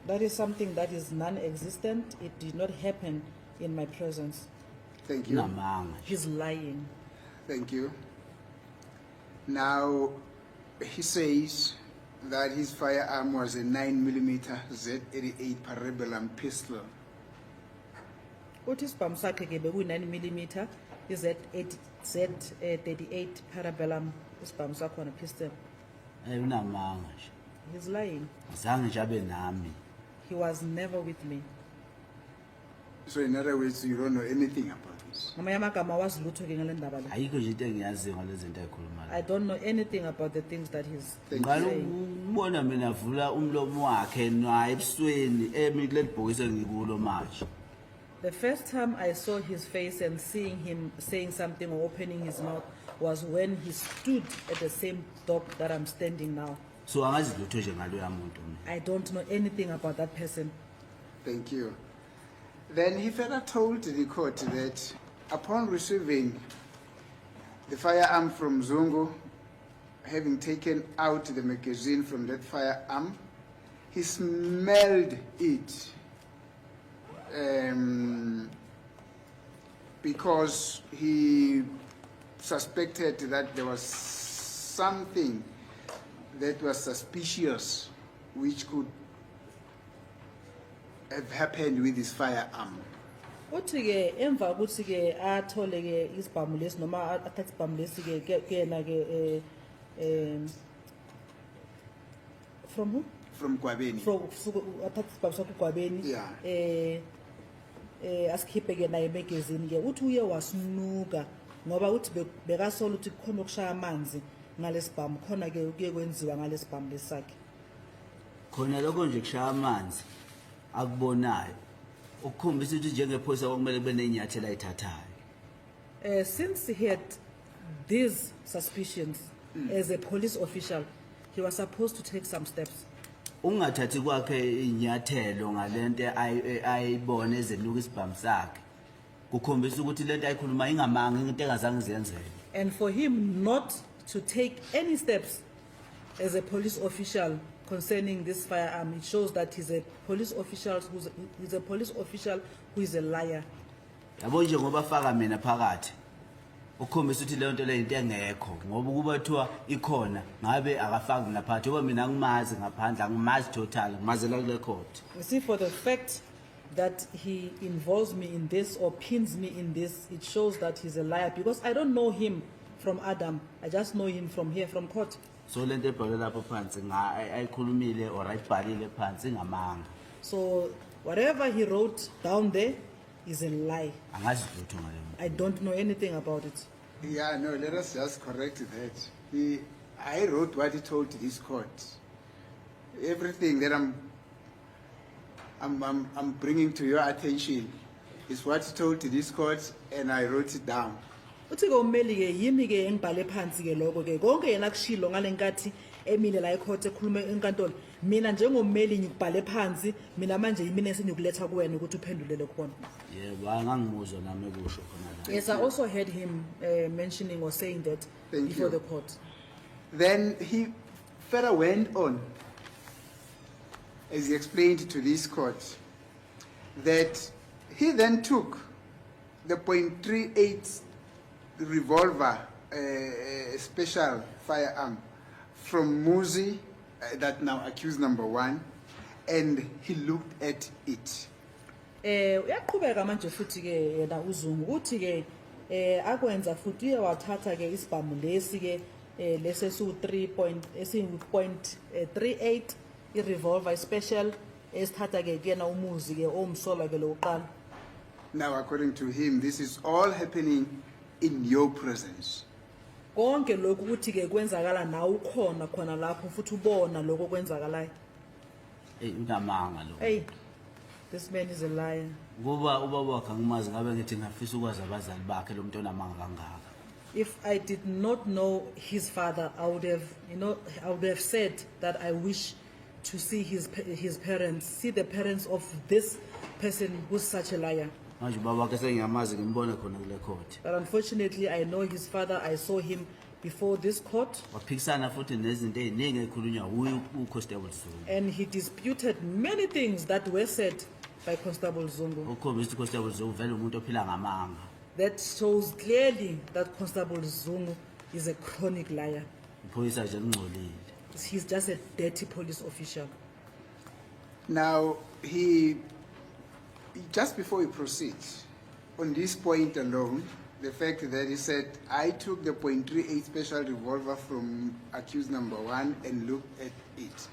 That is something that is non-existent. It did not happen in my presence. Thank you. Unamanga. He's lying. Thank you. Now, he says that his firearm was a 9mm Z88 Parabellum pistol. Uthi isibhamu sakhe ke beku 9mm Z38 Parabellum isibhamu sakhona pistol. Unamanga nje. He's lying. Azange nje abe nami. He was never with me. So in other words, you don't know anything about this. Ngamanye amagama wazi lutho ke ngale ndaba le. Ayikho nje into engiyaziyo ngalezi zinto ayikhulumayo. I don't know anything about the things that he's Ngalo saying. ubona mina vula umlomo wakhe naye ebusweni emi kuleli bhokisi engikulo manje. The first time I saw his face and seeing him saying something or opening his mouth was when he stood at the same dock that I'm standing now. So angazi lutho nje ngaloya muntu mina. I don't know anything about that person. Thank you. Then he further told the court that upon receiving the firearm from Zungu, having taken out the magazine from that firearm, he smelled it because he suspected that there was something that was suspicious which could have happened with his firearm. Uthi ke emva ukuthi ke athole ke isibhamu lesi noma athathe isibhamu lesi ke kena ke from who? From Gwabeni. From athathe isibhamu sakhe uGwabeni. Yeah. Asikhiphe ke naye magazine ke uthi uye wasinuka ngoba uthi bekasola ukuthi khona ukushaya amanzi ngalesibhamu khona ke kuye kwenziwa ngalesibhamu lesakhe. Khona lokho nje kushaya amanzi akubonayo. Ukukhombisa ukuthi njengephoyisa okumele kube nenyathela ayithathayo. Since he had these suspicions as a police official, he was supposed to take some steps. Ungathathi kwakhe inyathelo ngalento ayibona ezeluka isibhamu sakhe. Kukhombisa ukuthi lento ayikhuluma ingamanga into engazange ziyenzeke. And for him not to take any steps as a police official concerning this firearm, it shows that he's a police official who is a liar. Yabo nje ngoba faka mina phakathi. Ukhombisa ukuthi le nto le into engekho ngoba kuba thiwa ikhona ngabe akafaki mina phakathi ngoba mina ngimazi ngaphandle angimazi total ngimazela kule court. You see, for the fact that he involves me in this or pins me in this, it shows that he's a liar because I don't know him from Adam. I just know him from here, from court. So lento ebhalwe lapho phansi ayikhulumile or ayibhalile phansi ngamanga. So whatever he wrote down there is a lie. Angazi lutho ngale. I don't know anything about it. Yeah, no, let us just correct that. I wrote what he told this court. everything that I'm bringing to your attention is what's told to this court, and I wrote it down. uthi ke ummeli ke yimi ke engibhale phansi ke lokho ke konke yena kushilo ngalenkathi emile la ecourt ekhuluma enkantolo mina njengommeli ngikubhale phansi mina manje yimina esenyokuletha kuwena ukuthi uphendulele khona. Yebo, angangimuzwa nami ekusho khona la. Yes, I also heard him mentioning or saying that Thank before you. the court. Then he further went on, as he explained to this court, that he then took the .38 revolver, special firearm, from Muzi, that now accused number 1, and he looked at it. Uyaqhubeka manje futhi ke yena uZungu uthi ke akwenza futhi uyawathatha ke isibhamu lesi ke lesesu 3.38 i-revolver special esithatha ke kuyena umuzi ke omsola ke lokuqala. Now, according to him, this is all happening in your presence. Konke lokhu ukuthi ke kwenzakala nawe ukhona khona lapho futhi ubona lokho kwenzakalayo. Unamanga lo. Hey, this man is a liar. Ngoba ubaba wakhe angimazi ngabe ngithi ngafisa ukwazi abazali bakhe lo muntu onamanga kangaka. If I did not know his father, I would have, I would have said that I wish to see his parents, see the parents of this person who's such a liar. Manje ubaba wakhe sengiyamazi ngimbone khona kule court. But unfortunately, I know his father. I saw him before this court, Waphikisana futhi nezinto eziningi ekhulunywa uConstable Zungu. and he disputed many things that were said by Constable Zungu. Ukhombisa ukuthi uConstable Zungu vele umuntu ophila ngamanga. That shows clearly that Constable Zungu is a chronic liar. Iphoyisa nje lingcolile. He's just a dirty police official. Now, just before he proceeds, on this point alone, the fact that he said, I took the .38 special revolver from accused number 1 and looked at it.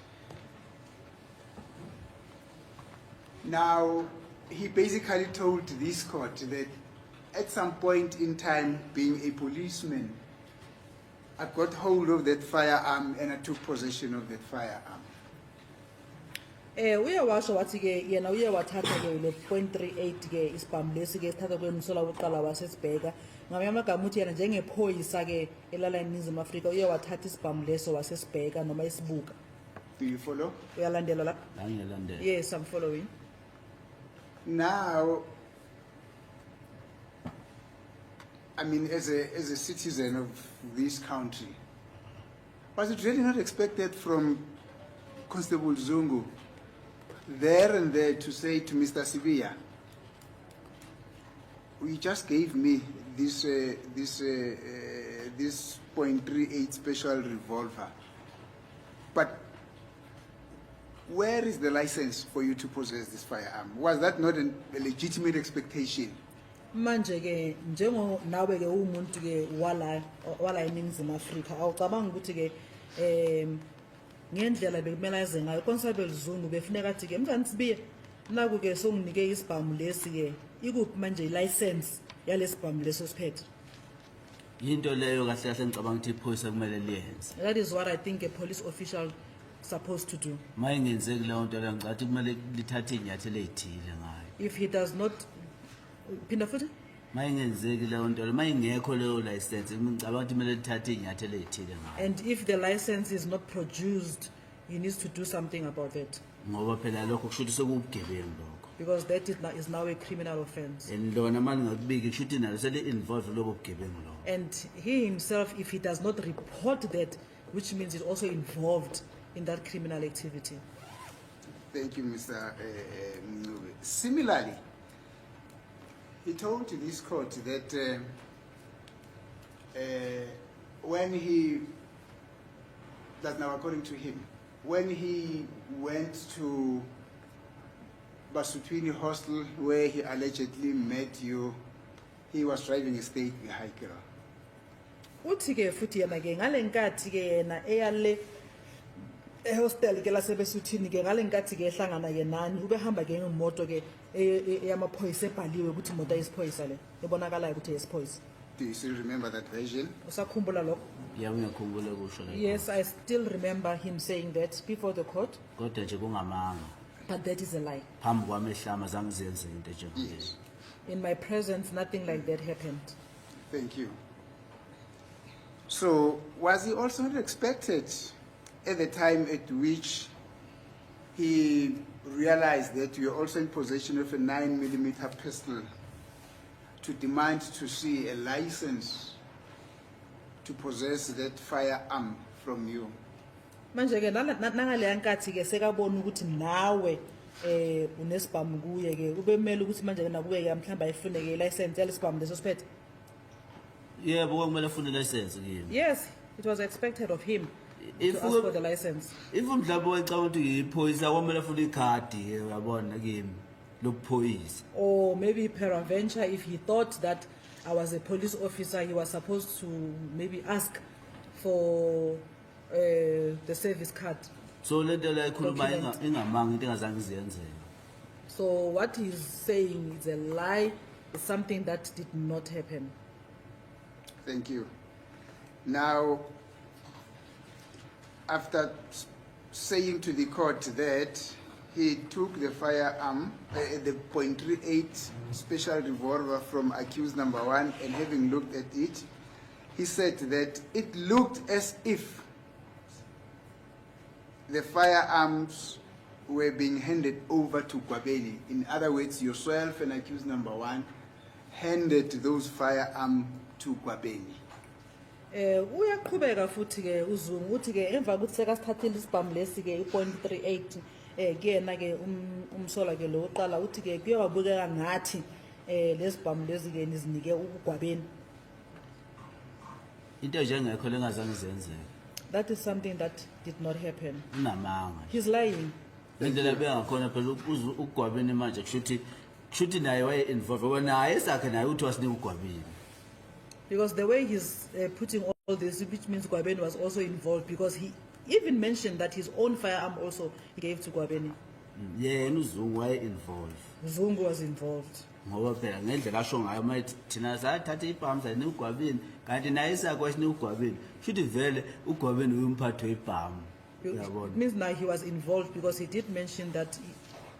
Now, he basically told this court that at some point in time, being a policeman, I got hold of that firearm and I took possession of that firearm. Uyawasho wathi ke yena uyawathatha ke lo .38 ke isibhamu lesi ke sithatha kwemsola wokuqala wasesibheka ngamanye amagama uthi yena njengephoyisa ke elala eNingizimu Afrika uyawathatha isibhamu leso wasesibheka noma isibuka. Do you follow? Uyalandela la? La ngiyalandela. Yes, I'm following. Now, I mean, as a citizen of this country, was it really not expected from Constable Zungu there and there to say to Mr. Sibia, you just gave me this .38 special revolver, but where is the license for you to possess this firearm? Was that not a legitimate expectation? Manje ke njengo nawe ke umuntu ke wala eNingizimu Afrika awucabanga ukuthi ke ngendlela bekumele aze ngayo Constable Zungu befuneka athi ke mfana Sibiya naku ke songinike isibhamu lesi ke ikuphi manje ilicense yalesibhamu leso siphethe. Into leyo kahle kahle ngicabanga ukuthi iphoyisa kumele liyenze. That is what I think a police official supposed to do. Mayingenzeki leyo nto leyo ngicathi kumele lithathe inyathelo ezithile ngayo. If he does not phinda futhi Mayingenzeki leyo nto leyo mayingekho leyo license ngicabanga ukuthi kumele lithathe inyathelo ezithile ngayo. and if the license is not produced, he needs to do something about it, Ngoba phela lokho kusho ukuthi sekubugebengu lokho. because that is now a criminal offense. And lona manje ngakubiki kusho ukuthi nalo sele involve lobo bugebengu lokho. And he himself, if he does not report that, which means he's also involved in that criminal activity. Thank you, Mr. Mncube. Similarly, he told to this court that when he, that's now according to him, when he went to Basutwini Hostel where he allegedly met you, he was driving a state vehicle. Uthi ke futhi yena ke ngalenkathi ke yena eyale ehostel ke lasebesuthini ke ngalenkathi ke ehlangana ke nani ubehamba ke ngemoto ke yamaphoyisa ebhaliwe ukuthi imoto yesiphoyisa le ebonakalayo ukuthi yesiphoyisa. Do you still remember that version? Usakhumbula lokho? ngiyakhumbula kusho lokho. Yes, I still remember him saying that before the court, Kodwa nje kungamanga. but that is a lie. Phambi kwami ehlama zange zenze into nje. Yes. In my presence, nothing like that happened. Thank you. So, was he also not expected at the time at which he realized that you are also in possession of a 9mm pistol to demand to see a license to possess that firearm from you? Manje ke nangaleya nkathi ke sekabona ukuthi nawe unesibhamu kuye ke ube kumele ukuthi manje nakuwe ke mhlamba ayifune ke license yalesibhamu leso siphethe. Yebo kwakumele afune license kimi. Yes, it was expected of him If to ask for the license. If mhlawumbe wayecabanga ukuthi ngiyiphoyisa kwamele afune ikhadi uyabona kimi lokuphoyisa. Or maybe peradventure, if he thought that I was a police officer, he was supposed to maybe ask for the service card. So lento la ikhuluma Document. ingamanga into engazange izenzeke. So what he's saying is a lie, is something that did not happen. Thank you. Now, after saying to the court that he took the firearm, the .38 special revolver from accused number 1, and having looked at it, he said that it looked as if the firearms were being handed over to Gwabeni. In other words, yourself and accused number 1 handed those firearms to Gwabeni. Uyaqhubeka futhi ke uZungu uthi ke emva kokuthi sekasithathile isibhamu lesi ke i.38 kuyena ke umsola ke lo oqala uthi ke kuyabukeka ngathi lesibhamu lezi ke nizinike uGwabeni. Into nje engekho lengazange izenzeke. That is something that did not happen. Unamanga. He's lying. Indlela bengakhona phela uGwabeni manje kushuthi naye waye involved ngoba naye sakhe naye uthi wasinike uGwabeni. Because the way he's putting all this, which means Gwabeni was also involved, because he even mentioned that his own firearm also he gave to Gwabeni. Yena uZungu waye involved. Zungu was involved. Ngoba phela ngendlela asho ngayo mayithi thina sathatha ibhamu sayine uGwabeni kanti naye sakho wasine uGwabeni. Shuthi vele uGwabeni uyomphatha ibhamu. It means now he was involved because he did mention that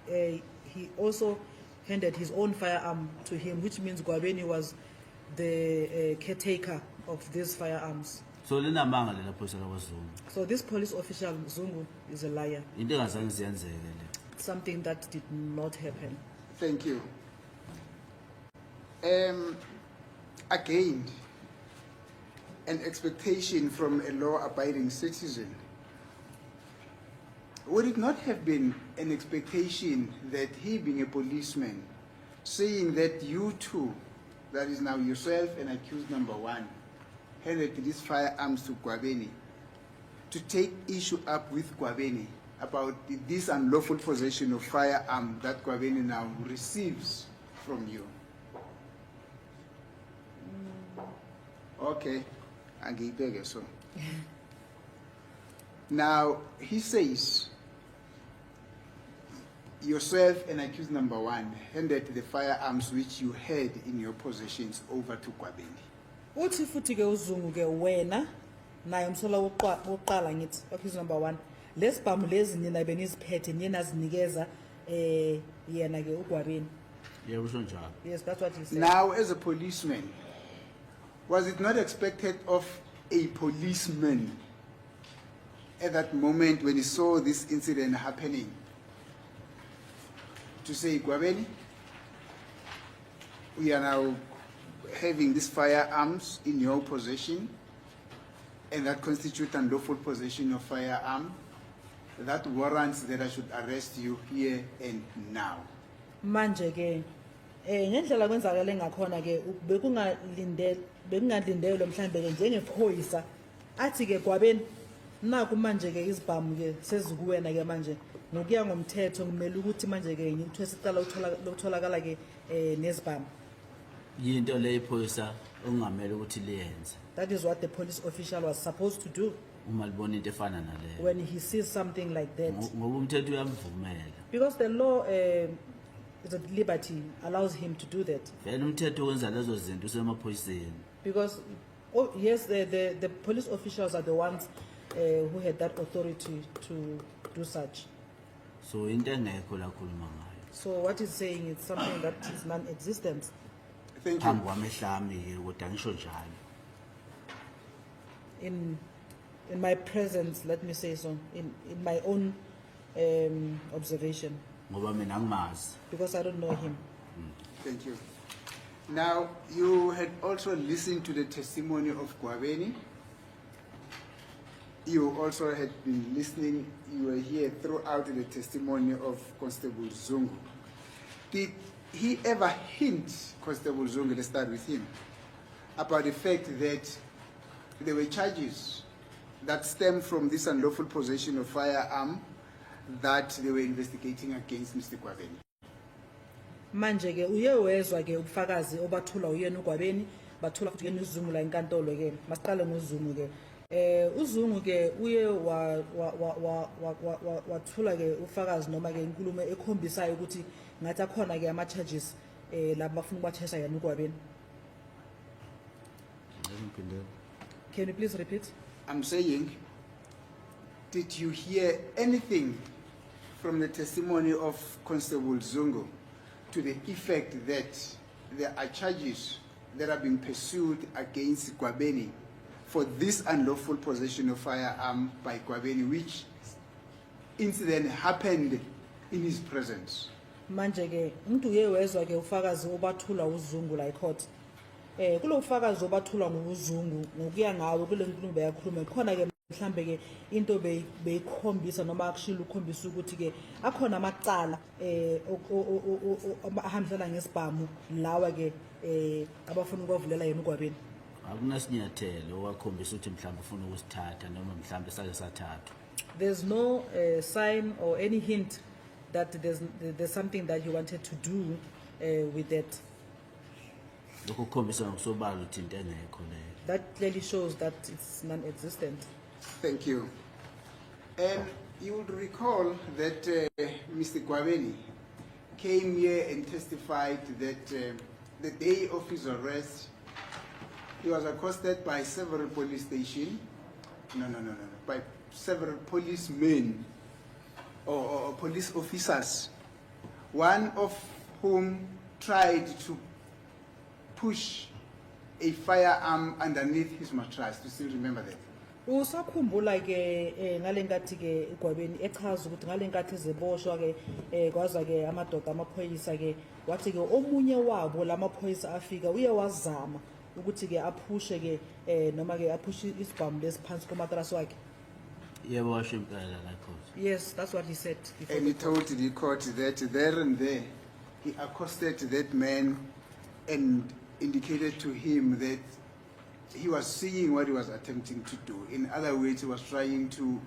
he also handed his own firearm to him, which means Gwabeni was the caretaker of these firearms. So linamanga lela phoyisa lakwaZungu. So this police official Zungu is a liar. Into engazange izenzeke le. Something that did not happen. Thank you. Again, an expectation from a law-abiding citizen. Would it not have been an expectation that he, being a policeman, saying that you two, that is now yourself and accused number 1, handed these firearms to Gwabeni, to take issue up with Gwabeni about this unlawful possession of firearm that Gwabeni now receives from you? Okay, angiyibheke so. Now, he says, yourself and accused number 1 handed the firearms which you had in your possessions over to Gwabeni. Uthi futhi ke uZungu ke wena naye umsola wokuqala ngithi accused number 1 lesibhamu lezi nina beniziphethe nina zinikeza yena ke uGwabeni. Yebo usho njalo. Yes, that's what he said. Now, as a policeman, was it not expected of a policeman at that moment when he saw this incident happening to say, Gwabeni, we are now having these firearms in your possession, and that constitutes unlawful possession of firearm, that warrants that I should arrest you here and now? Manje ke ngendlela kwenzakala ngakhona ke bekungalindelwe mhlambe ke njengephoyisa athi ke Gwabeni naku manje ke izibhamu ke sezikuwena ke manje ngokuya ngomthetho kumele ukuthi manje ke ngikuthwe sicala ukutholakala ke nezibhamu. Yinto le iphoyisa ongamele ukuthi liyenze. That is what the police official was supposed to do Uma libona into efana naleyo. when he sees something like that. Ngoba umthetho uyamvumela. Because the law is at liberty allows him to do that. Vele umthetho wenza lezo zinto usemaphoyiseni. Because, oh, yes, the police officials are the ones who had that authority to do such. So into engekho la khuluma ngayo. So what he's saying is something that is non-existent. Thank Phambi you. kwamehlami ke kodwa ngisho njalo. In my presence, let me say so, in my own observation, Ngoba mina ngimazi. because I don't know him. Thank you. Now, you had also listened to the testimony of Gwabeni. You also had been listening, you were here throughout the testimony of Constable Zungu. Did he ever hint, Constable Zungu, let's start with him, about the fact that there were charges that stem from this unlawful possession of firearm that they were investigating against Mr. Gwabeni? Manje ke uye wezwa ke ubufakazi obathula uyena uGwabeni bathula futhi yena uZungu la enkantolo ke masiqale ngoZungu ke uZungu ke uye wathula ke ufakazi noma ke inkulumo ekhombisayo ukuthi ngathi akhona ke ama charges laba bafuna ukubathesha yena uGwabeni. Can you please repeat? I'm saying, did you hear anything from the testimony of Constable Zungu to the effect that there are charges that are being pursued against Gwabeni for this unlawful possession of firearm by Gwabeni, which incident happened in his presence? Manje ke umuntu uye wezwa ke ufakazi obathula uZungu la ecourt. Kulo ufakazi obathula ngokuZungu ngokuya ngawe kule nkulumo beyakhuluma khona ke mhlambe ke into beyikhombisa noma akushilo ukhombisa ukuthi ke akhona amacala ahambisana ngesibhamu lawa ke abafuna ukwavulela yena uGwabeni. Akunasinyathelo wakhombisa ukuthi mhlawumbe ufuna ukusithatha noma mhlawumbe sake sathathwa. There's no sign or any hint that there's something that you wanted to do with that. Lokho kukhombisa ngokusobala ukuthi into engekho leyo. That clearly shows that it's non-existent. Thank you. You would recall that Mr. Gwabeni came here and testified that the day of his arrest, he was accosted by several police stations, by several policemen or police officers, one of whom tried to push a firearm underneath his mattress. Do you still remember that? Usakhumbula ke ngalenkathi ke uGwabeni echaza ukuthi ngalenkathi zeboshwa ke kwaza ke amadoda amaphoyisa ke wathi ke omunye wabo lamaphoyisa afika uye wazama ukuthi ke aphushe ke noma ke aphushe isibhamu lesiphansi komatrasi wakhe. Yebo washo impela la court. Yes, that's what he said before. And he told the court that there and there he accosted that man and indicated to him that he was seeing what he was attempting to do. In other words, he was trying to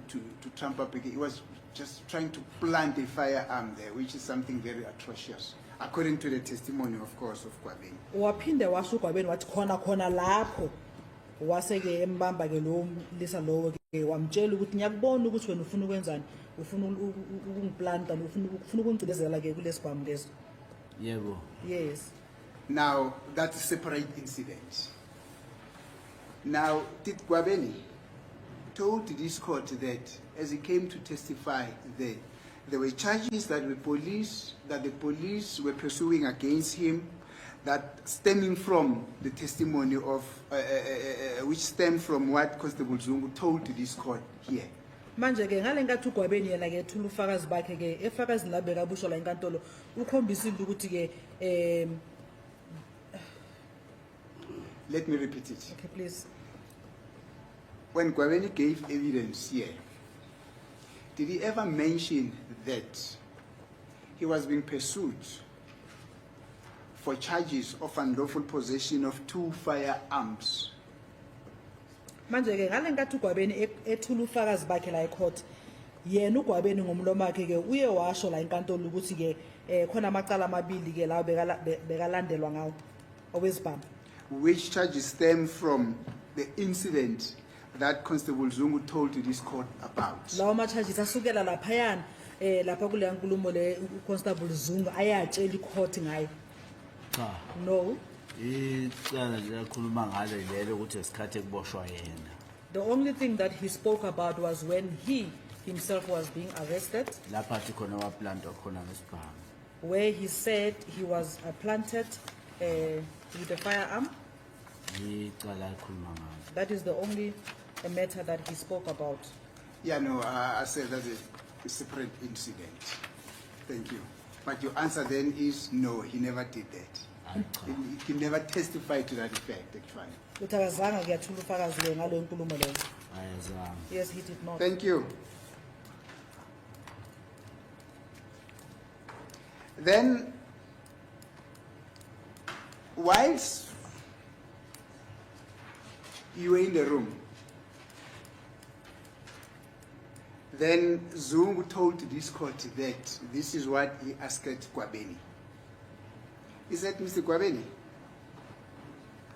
trump up again. He was just trying to plant a firearm there, which is something very atrocious, according to the testimony, of course, of Gwabeni. Waphinde washo uGwabeni wathi khona lapho wase ke embamba ke lo lisa lowo ke wamtshela ukuthi ngiyakubona ukuthi wena ufuna ukwenzani, ufuna ukungiplanta, ufuna ukungcindezela ke kulesibhamu leso. Yebo. Yes. Now, that's a separate incident. Now, did Gwabeni told this court that as he came to testify there were charges that the police were pursuing against him that stemming from the testimony of which stemmed from what Constable Zungu told to this court here. Manje ke ngalenkathi uGwabeni yena ke ethula ufakazi bakhe ke efakazi labe kabusho la enkantolo ukhombisile ukuthi ke Let me repeat it. okay please. When Gwabeni gave evidence here, did he ever mention that he was being pursued for charges of unlawful possession of 2 firearms? Manje ke ngalenkathi uGwabeni ethula ufakazi bakhe la ecourt yena uGwabeni ngomlomo wakhe ke uye washo la enkantolo ukuthi ke khona amacala amabili ke lawo bekalandelwa ngawo owezibhamu. Which charges stem from the incident that Constable Zungu told to this court about? Lawo ma charges asukela laphayana lapha kule nkulumo le uConstable Zungu ayatshela icourt ngayo. Cha. No. icala liyakhuluma ngalo lelo ukuthi isikhathi ekuboshwa yena. The only thing that he spoke about was when he himself was being arrested, Lapha athi khona waplantwa khona ngesibhamu. where he said he was planted with a firearm. Icala likhuluma ngalo. That is the only matter that he spoke about. Yeah, no, I said that's a separate incident. Thank you. But your answer then is no, he never did that. Hayi cha. He never testified to that effect, actually. Utakazanga kuyathula ufakazi ke ngalo nkulumo leyo. Ayazange. Yes, he did not. Thank you. Then, whilst you were in the room, then Zungu told this court that this is what he asked Kwabeni. He said, Mr. Kwabeni,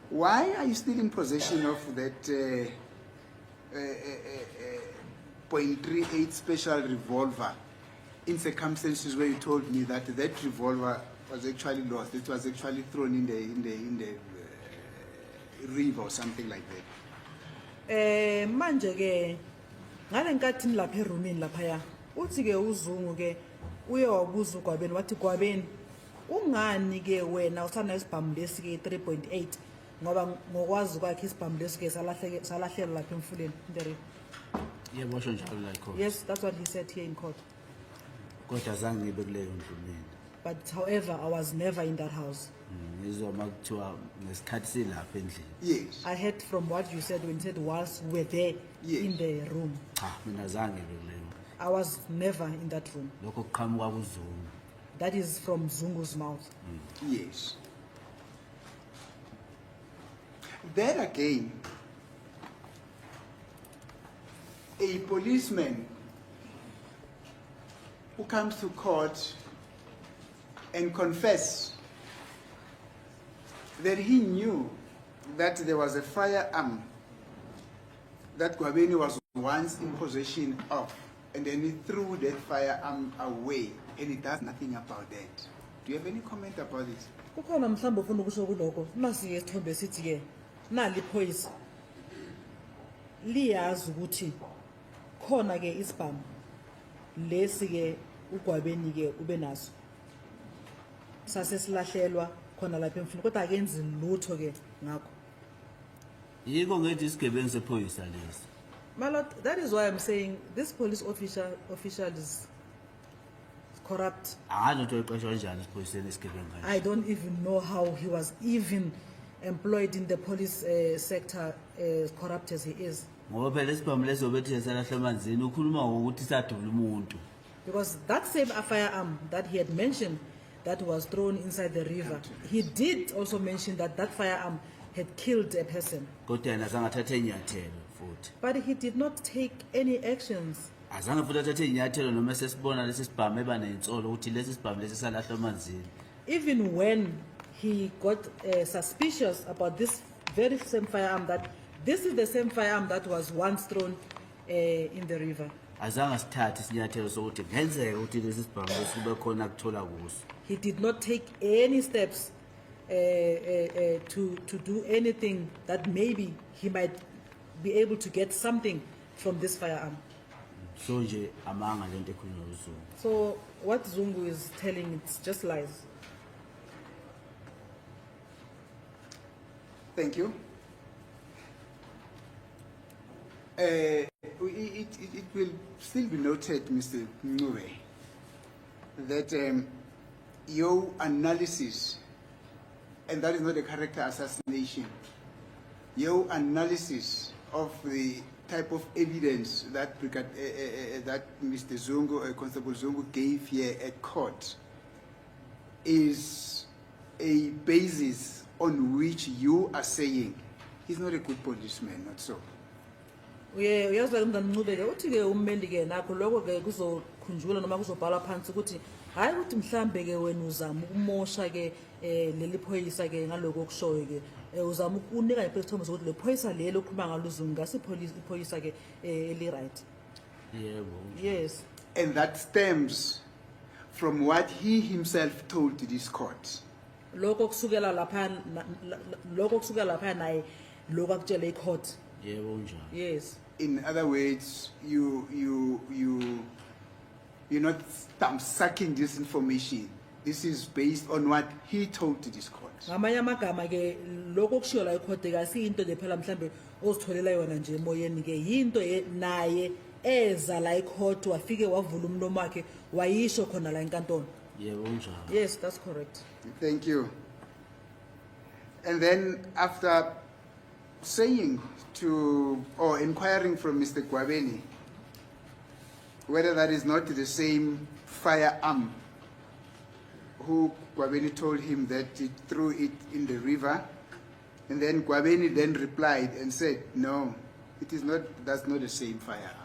why are you still in possession of that .38 special revolver in circumstances where you told me that that revolver was actually lost? It was actually thrown in the river or something like that. Manje ke ngale nkathi nilapha erumini laphaya uthi ke uZungu ke uye wabuza uGwabeni wathi Gwabeni ungani ke wena usana isibhamu lesi ke 3.8 ngoba ngokwazi kwakhe isibhamu lesi ke salahlela lapha emfuleni in the river. Yebosho njalo la ikhona. Yes, that's what he said here in court. Kodwa zange ngibe kuleyo ndlu mina. But however, I was never in that house. Ngizwa makuthiwa ngesikhathi silapha endlini. Yes. I heard from what you said when you said whilst we were there Yes. in the room. Cha, mina zange ngibe kuleyo. I was never in that room. Lokho kuqhamuka kuZungu. That is from Zungu's mouth. Yes. Then again, a policeman who comes to court and confess that he knew that there was a firearm that Gwabeni was once in possession of, and then he threw that firearm away, and he does nothing about that. Do you have any comment about it? Kukhona mhlawumbe ufuna ukusho kuloko masiye isithombe sithi ke nali iphoyisa liyazi ukuthi khona ke isibhamu lesi ke uGwabeni ke ube naso sase silahlelwa khona lapha emfuleni kodwa akenzi lutho ke ngakho. Yiko ngethi isigebengu sephoyisa lesi. My lord, that is why I'm saying this police official is corrupt. Angazi ukuthi uqeshwa kanjani esiphoyiseni isigebengu kanje. I don't even know how he was even employed in the police sector, as corrupt as he is. Ngoba phela isibhamu leso bethi salahle emanzini ukhuluma ngokuthi sadubula umuntu. Because that same firearm that he had mentioned that was thrown inside the river, he did also mention that that firearm had killed a person. Kodwa yena azange athathe inyathelo futhi. But he did not take any actions. Azange futhi athathe inyathelo noma sesibona lesi sibhamu eba nensolo ukuthi lesi sibhamu lesi salahle emanzini. Even when he got suspicious about this very same firearm, that this is the same firearm that was once thrown in the river. Azange sithathe isinyathelo sokuthi ngenzeka ukuthi lesi sibhamu lesi kube khona kuthola kuso. He did not take any steps to do anything that maybe he might be able to get something from this firearm. So nje amanga lento ekhulunywa uZungu. So what Zungu is telling, it's just lies. Thank you. It will still be noted, Mr. Ncube, that your analysis, and that is not a character assassination, your analysis of the type of evidence that that Mr. Zungu, Constable Zungu gave here at court is a basis on which you are saying he's not a good policeman, not so. Uyazi la mntana Ncube ke uthi ke ummeli ke nakho lokho ke kuzokhunjulwa noma kuzobhalwa phansi ukuthi hayi ukuthi mhlambe ke wena uzama ukumosha ke leli phoyisa ke ngaloko okushoyo ke uzama ukunika iphethombe sokuthi le phoyisa lelo okhuluma ngalo uZungu ngasi phoyisa ke eli right. Yebo. Yes. And that stems from what he himself told this court. lokho kusukela lapha lokho kusukela lapha naye lokho akutshele icourt. yebo unjalo. Yes. In other words, you're not sucking this information. This is based on what he told to this court. Ngamanye amagama ke lokho kushiwo la icourt ke asiyinto nje phela mhlambe ozitholela yona nje emoyeni ke yinto naye eza la icourt wafike wavula umlomo wakhe wayisho khona la enkantolo. yebo unjalo. Yes, that's correct. Thank you. And then after saying to, or inquiring from Mr. Gwabeni, whether that is not the same firearm, who Gwabeni told him that he threw it in the river, and then Gwabeni then replied and said, no, it is not, that's not the same firearm.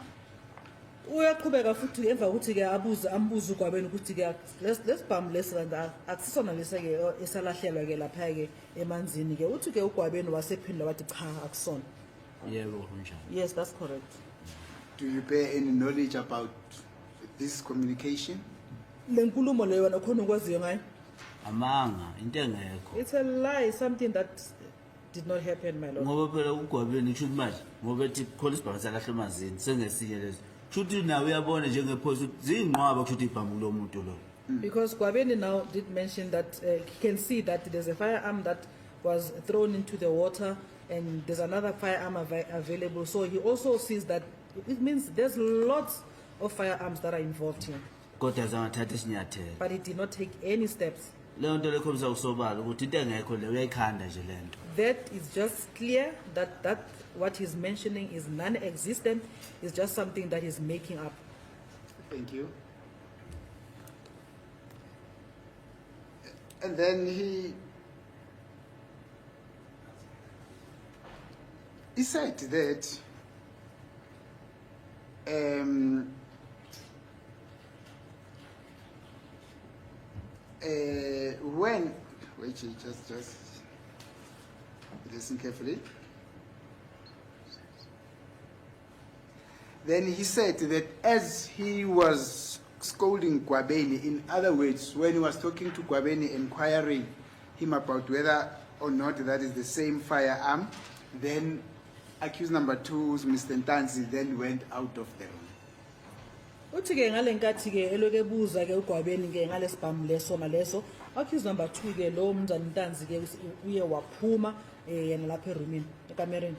Uyaqhubeka futhi emva ukuthi ke ambuza uGwabeni ukuthi ke let's bam lesanda akusisona lesa ke esalahlelwa ke lapha ke emanzini ke uthi ke uGwabeni wasephinda wathi cha akusona. yebo unjalo. Yes, that's correct. Do you bear any knowledge about this communication? Lenkulumo leyo wena khona ukwaziyo ngayo. amanga into engekho. It's a lie, something that did not happen, my lord. ngoba phela uGwabeni kusho manje ngoba ethi khona isibhamu salahle emazini sengesinye lezo shuthi nawe uyabona njengephosi ukuthi zingqwaba kusho ukuthi ibhamu lo muntu lo. Because Gwabeni now did mention that he can see that there's a firearm that was thrown into the water and there's another firearm available. So he also sees that it means there's lots of firearms that are involved here. kodwa zangathatha isinyathelo. But he did not take any steps. leyo nto lekhombisa usobala ukuthi into engekho le uyayikhanda nje lento. That is just clear that what he's mentioning is non-existent. It's just something that he's making up. Thank you. And then he said that when just listen carefully. Then he said that as he was scolding Gwabeni, in other words, when he was talking to Gwabeni, inquiring him about whether or not that is the same firearm, then accused number 2, Mr. Ntanzi, then went out of the room. Uthi ke ngalenkathi ke eloke buza ke uGwabeni ke ngalesibhamu leso maleso accused number 2 ke lo mnzana Ntanzi ke uye waphuma yena lapha eroomini ekamereni.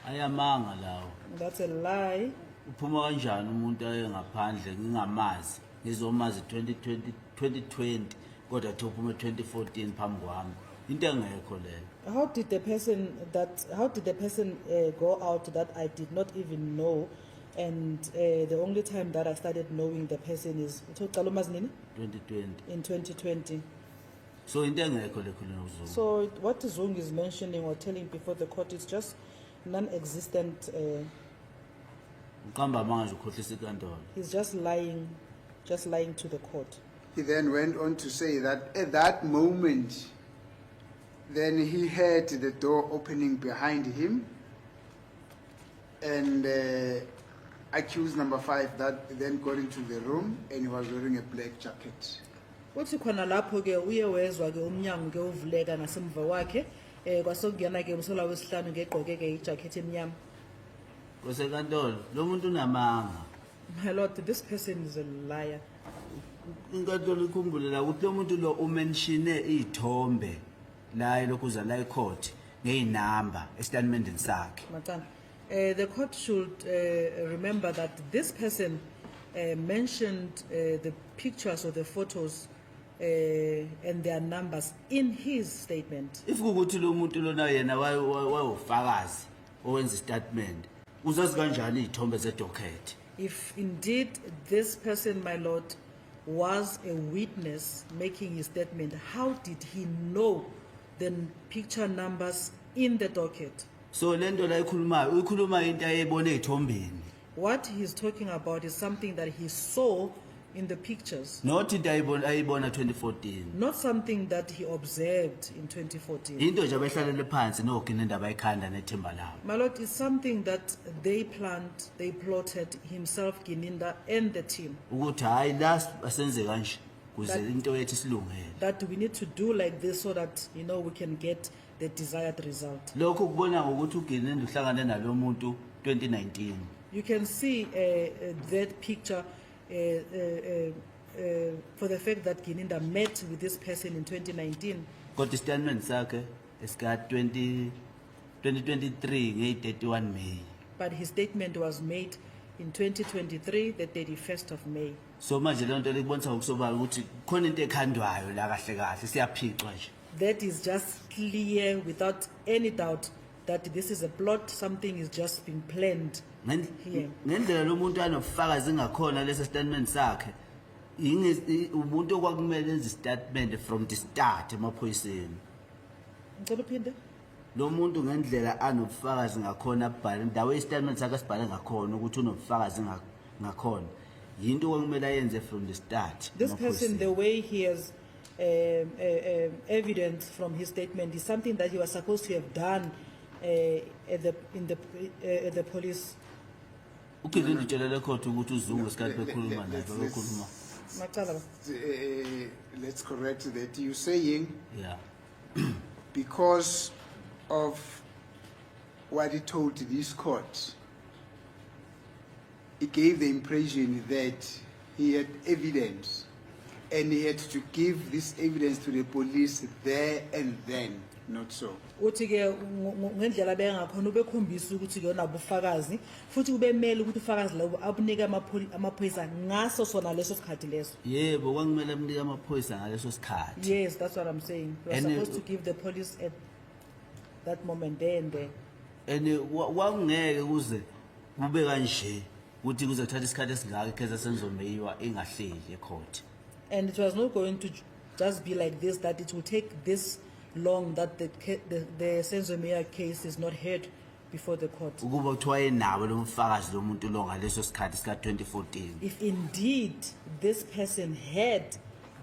ayamanga lawo. That's a lie. uphuma kanjani umuntu ayengaphandle ngingamazi ngizomazi 2020 kodwa thophuma 2014 phambi kwami into engekho leyo. How did the person go out that I did not even know, and the only time that I started knowing the person is 2020 in 2020. so into engekho le khona uzungu. So what Zung is mentioning or telling before the court is just non-existent. uqamba manje ukhohlisa inkantolo. He's just lying to the court. He then went on to say that at that moment, then he heard the door opening behind him, and accused number 5 that then got into the room and he was wearing a black jacket. Uthi khona lapho ke uye wezwa ke umnyango ke uvuleka ngasemva kwakhe kwasokungena ke umsola wesihlanu ke egqoke ke ijacket emnyama. Kwesenkantolo lo muntu unamanga. My lord, this person is a liar. Inkantolo ikhumbule ukuthi lo muntu lo umenshine izithombe la elokuza la ecourt ngeinamba estatementini sakhe. Matana, the court should remember that this person mentioned the pictures or the photos and their numbers in his statement. If kukuthi lo muntu lona yena wayofakazi owenza statement uzazi kanjani izithombe zedocket? If indeed this person, my lord, was a witness making his statement, how did he know the picture numbers in the docket? So lento la ikhuluma into ayebona ezithombeni. What he's talking about is something that he saw in the pictures, Not into ayibona 2014. not something that he observed in 2014. Into nje abahlalele phansi nogina indaba ayikhanda nethemba lawo. My lord, is something that they plotted himself, Gininda, and the team. Ukuthi hayi la asenze kanje kuze That- into yethu isilungele. that we need to do like this so that, you know, we can get the desired result. Lokho kubona ngokuthi uGinende uhlangane nalo muntu 2019. You can see that picture for the fact that Gininda met with this person in 2019, Kodwa istatement sakhe esika 2023 nge31 May. but his statement was made in 2023, the 31st of May. So manje le nto lekubonisa ngokusobala ukuthi khona into ekhandwayo la kahle kahle siyaphicwa nje. That is just clear without any doubt that this is a plot, something is just being planned. Yeah. Ngendlela lo muntu anobufakazi ngakhona lesi statement sakhe umuntu okwakumele enze statement from the start emaphoyiseni. Ngicela uphinde? Lo muntu ngendlela anobufakazi ngakhona abhale ndawo istatement sakhe sibhale ngakhona ukuthi unobufakazi ngakhona yinto okwakumele ayenze from the start. This person, the way he has evidence from his statement is something that he was supposed to have done at the police. Ukhulile utshelele khotha ukuthi uZungu esikhathi bekhuluma naye bekhuluma. Macala ba? Let's correct that. You're saying Yeah. because of what he told this court, he gave the impression that he had evidence and he had to give this evidence to the police there and then. Not so. Uthi ke ngendlela bengakhona ubekhombisa ukuthi ke unabo ufakazi futhi kubemele ukuthi ufakazi lobo abunike amaphoyisa ngaso sona leso sikhathi leso. Yebo kwakumele amnike amaphoyisa ngaleso sikhathi. Yes, that's what I'm saying. We are And supposed to give the police at that moment there and there. And kwakungeke kuze kube kanje ukuthi kuze kuthatha isikhathi esingaka ikhezo senzomeyiwa engahleli ecourt. And it was not going to just be like this, that it will take this long that the Senzomea case is not heard before the court. Ukuba kuthiwa yenabo lo mfakazi lo muntu lo ngaleso sikhathi sika 2014. If indeed this person had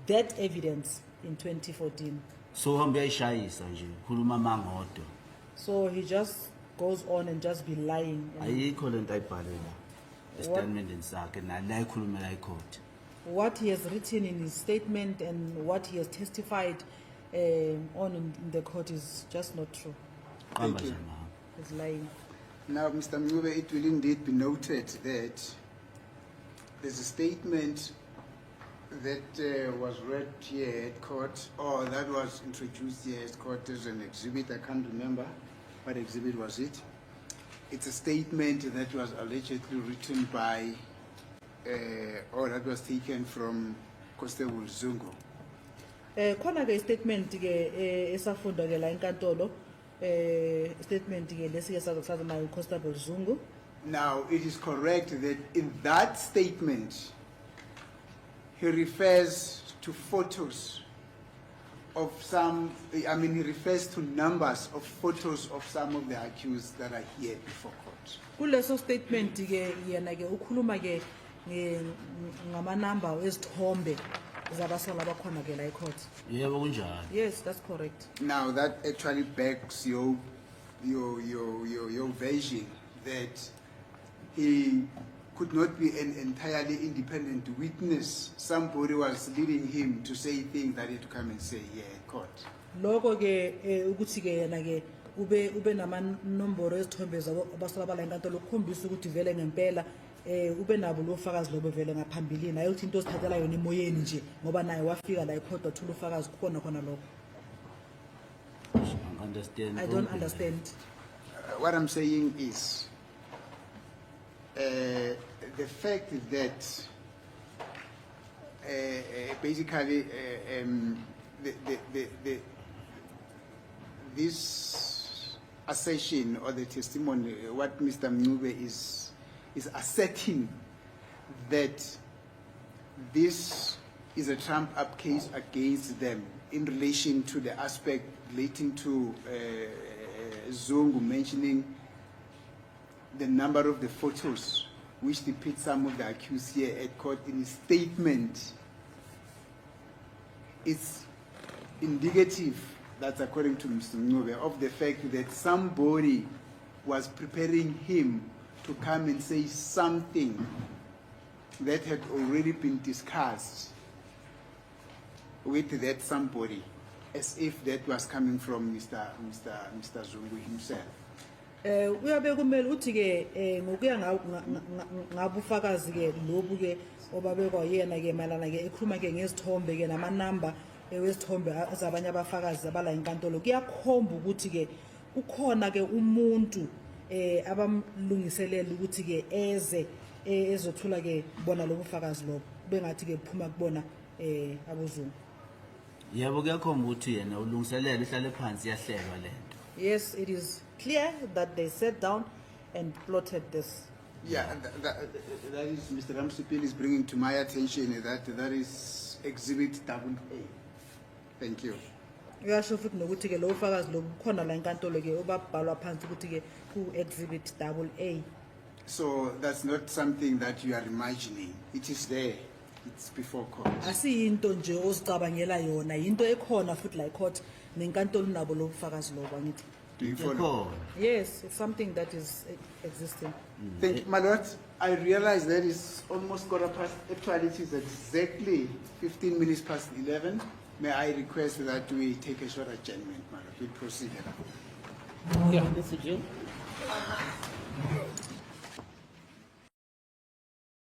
that evidence in 2014, So hambe yayishayisa nje khuluma mangodo. so he just goes on and just be lying. And Ayikho lento ayibhalela estatementini sakhe nala ikhulumela icourt. what he has written in his statement and what he has testified on in the court is just not true. Qamba you. nje mama. He's lying. Now, Mr. Mube, it will indeed be noted that there's a statement that was read here at court, or that was introduced here at court as an exhibit. I can't remember what exhibit was it. It's a statement that was allegedly written by, or that was taken from Constable Zungu. Khona ke statement ke esafunda ke la enkantolo statement ke lesike sazokusaza nayo Constable Zungu. Now, it is correct that in that statement, he refers to photos of some, he refers to numbers of photos of some of the accused that are here before court. Kuleso statement ke yena ke ukhuluma ke ngama number ezithombe zabasola bakhona ke la ecourt. Yebo kunjalo. Yes, that's correct. Now, that actually backs your version that he could not be an entirely independent witness. Somebody was leading him to say things that he had to come and say here at court. Lokho ke ukuthi ke yena ke ube namanombolo ezithombe zabasola bala enkantolo ukukhombisa ukuthi vele ngempela ube nabo lo fakazi lobo vele ngaphambilini ayokuthi into osithathela yona emoyeni nje ngoba naye wafika la ecourt wathula ufakazi khona khona lokho. I don't understand. What I'm saying is, the fact that basically this assertion or the testimony, what Mr. Mnube is asserting that this is a trump-up case against them in relation to the aspect relating to Zungu mentioning the number of the photos which depict some of the accused here at court in his statement. It's indicative, that's according to Mr. Mnube, of the fact that somebody was preparing him to come and say something that had already been discussed with that somebody, as if that was coming from Mr. Zungu himself. Uyabe kumele uthi ke ngokuya ngabufakazi ke lobu ke obabekwa yena ke malana ke ekhuluma ke ngezithombe ke namanamba wezithombe azabanye abafakazi abala inkantolo kuyakhomba ukuthi ke ukhona ke umuntu abamlungiselela ukuthi ke eze ezothula ke bona lobufakazi lobo bengathi ke phuma kubona abozungu. Yebo kuyakhomba ukuthi yena ulungiselela ihlale phansi yahlelwa lento. Yes, it is clear that they sat down and plotted this. Yeah, that is Mr. Ramsipil is bringing to my attention that is Exhibit AA. Thank you. Uyasho futhi nokuthi ke lo ufakazi lo khona la inkantolo ke obabhalwa phansi ukuthi ke ku Exhibit AA. So that's not something that you are imagining. It is there. It's before court. Asiyinto nje ozicabangela yona, into ekhona futhi la court nenkantolo nabo lo ufakazi lo bangithi. Do you follow? Yes, it's something that is existing. Thank you, my lord. I realize that is almost quarter past. Actually, it is exactly 15 minutes past 11. May I request that we take a short adjournment, my lord? We proceed. Yeah, Mr. Jim.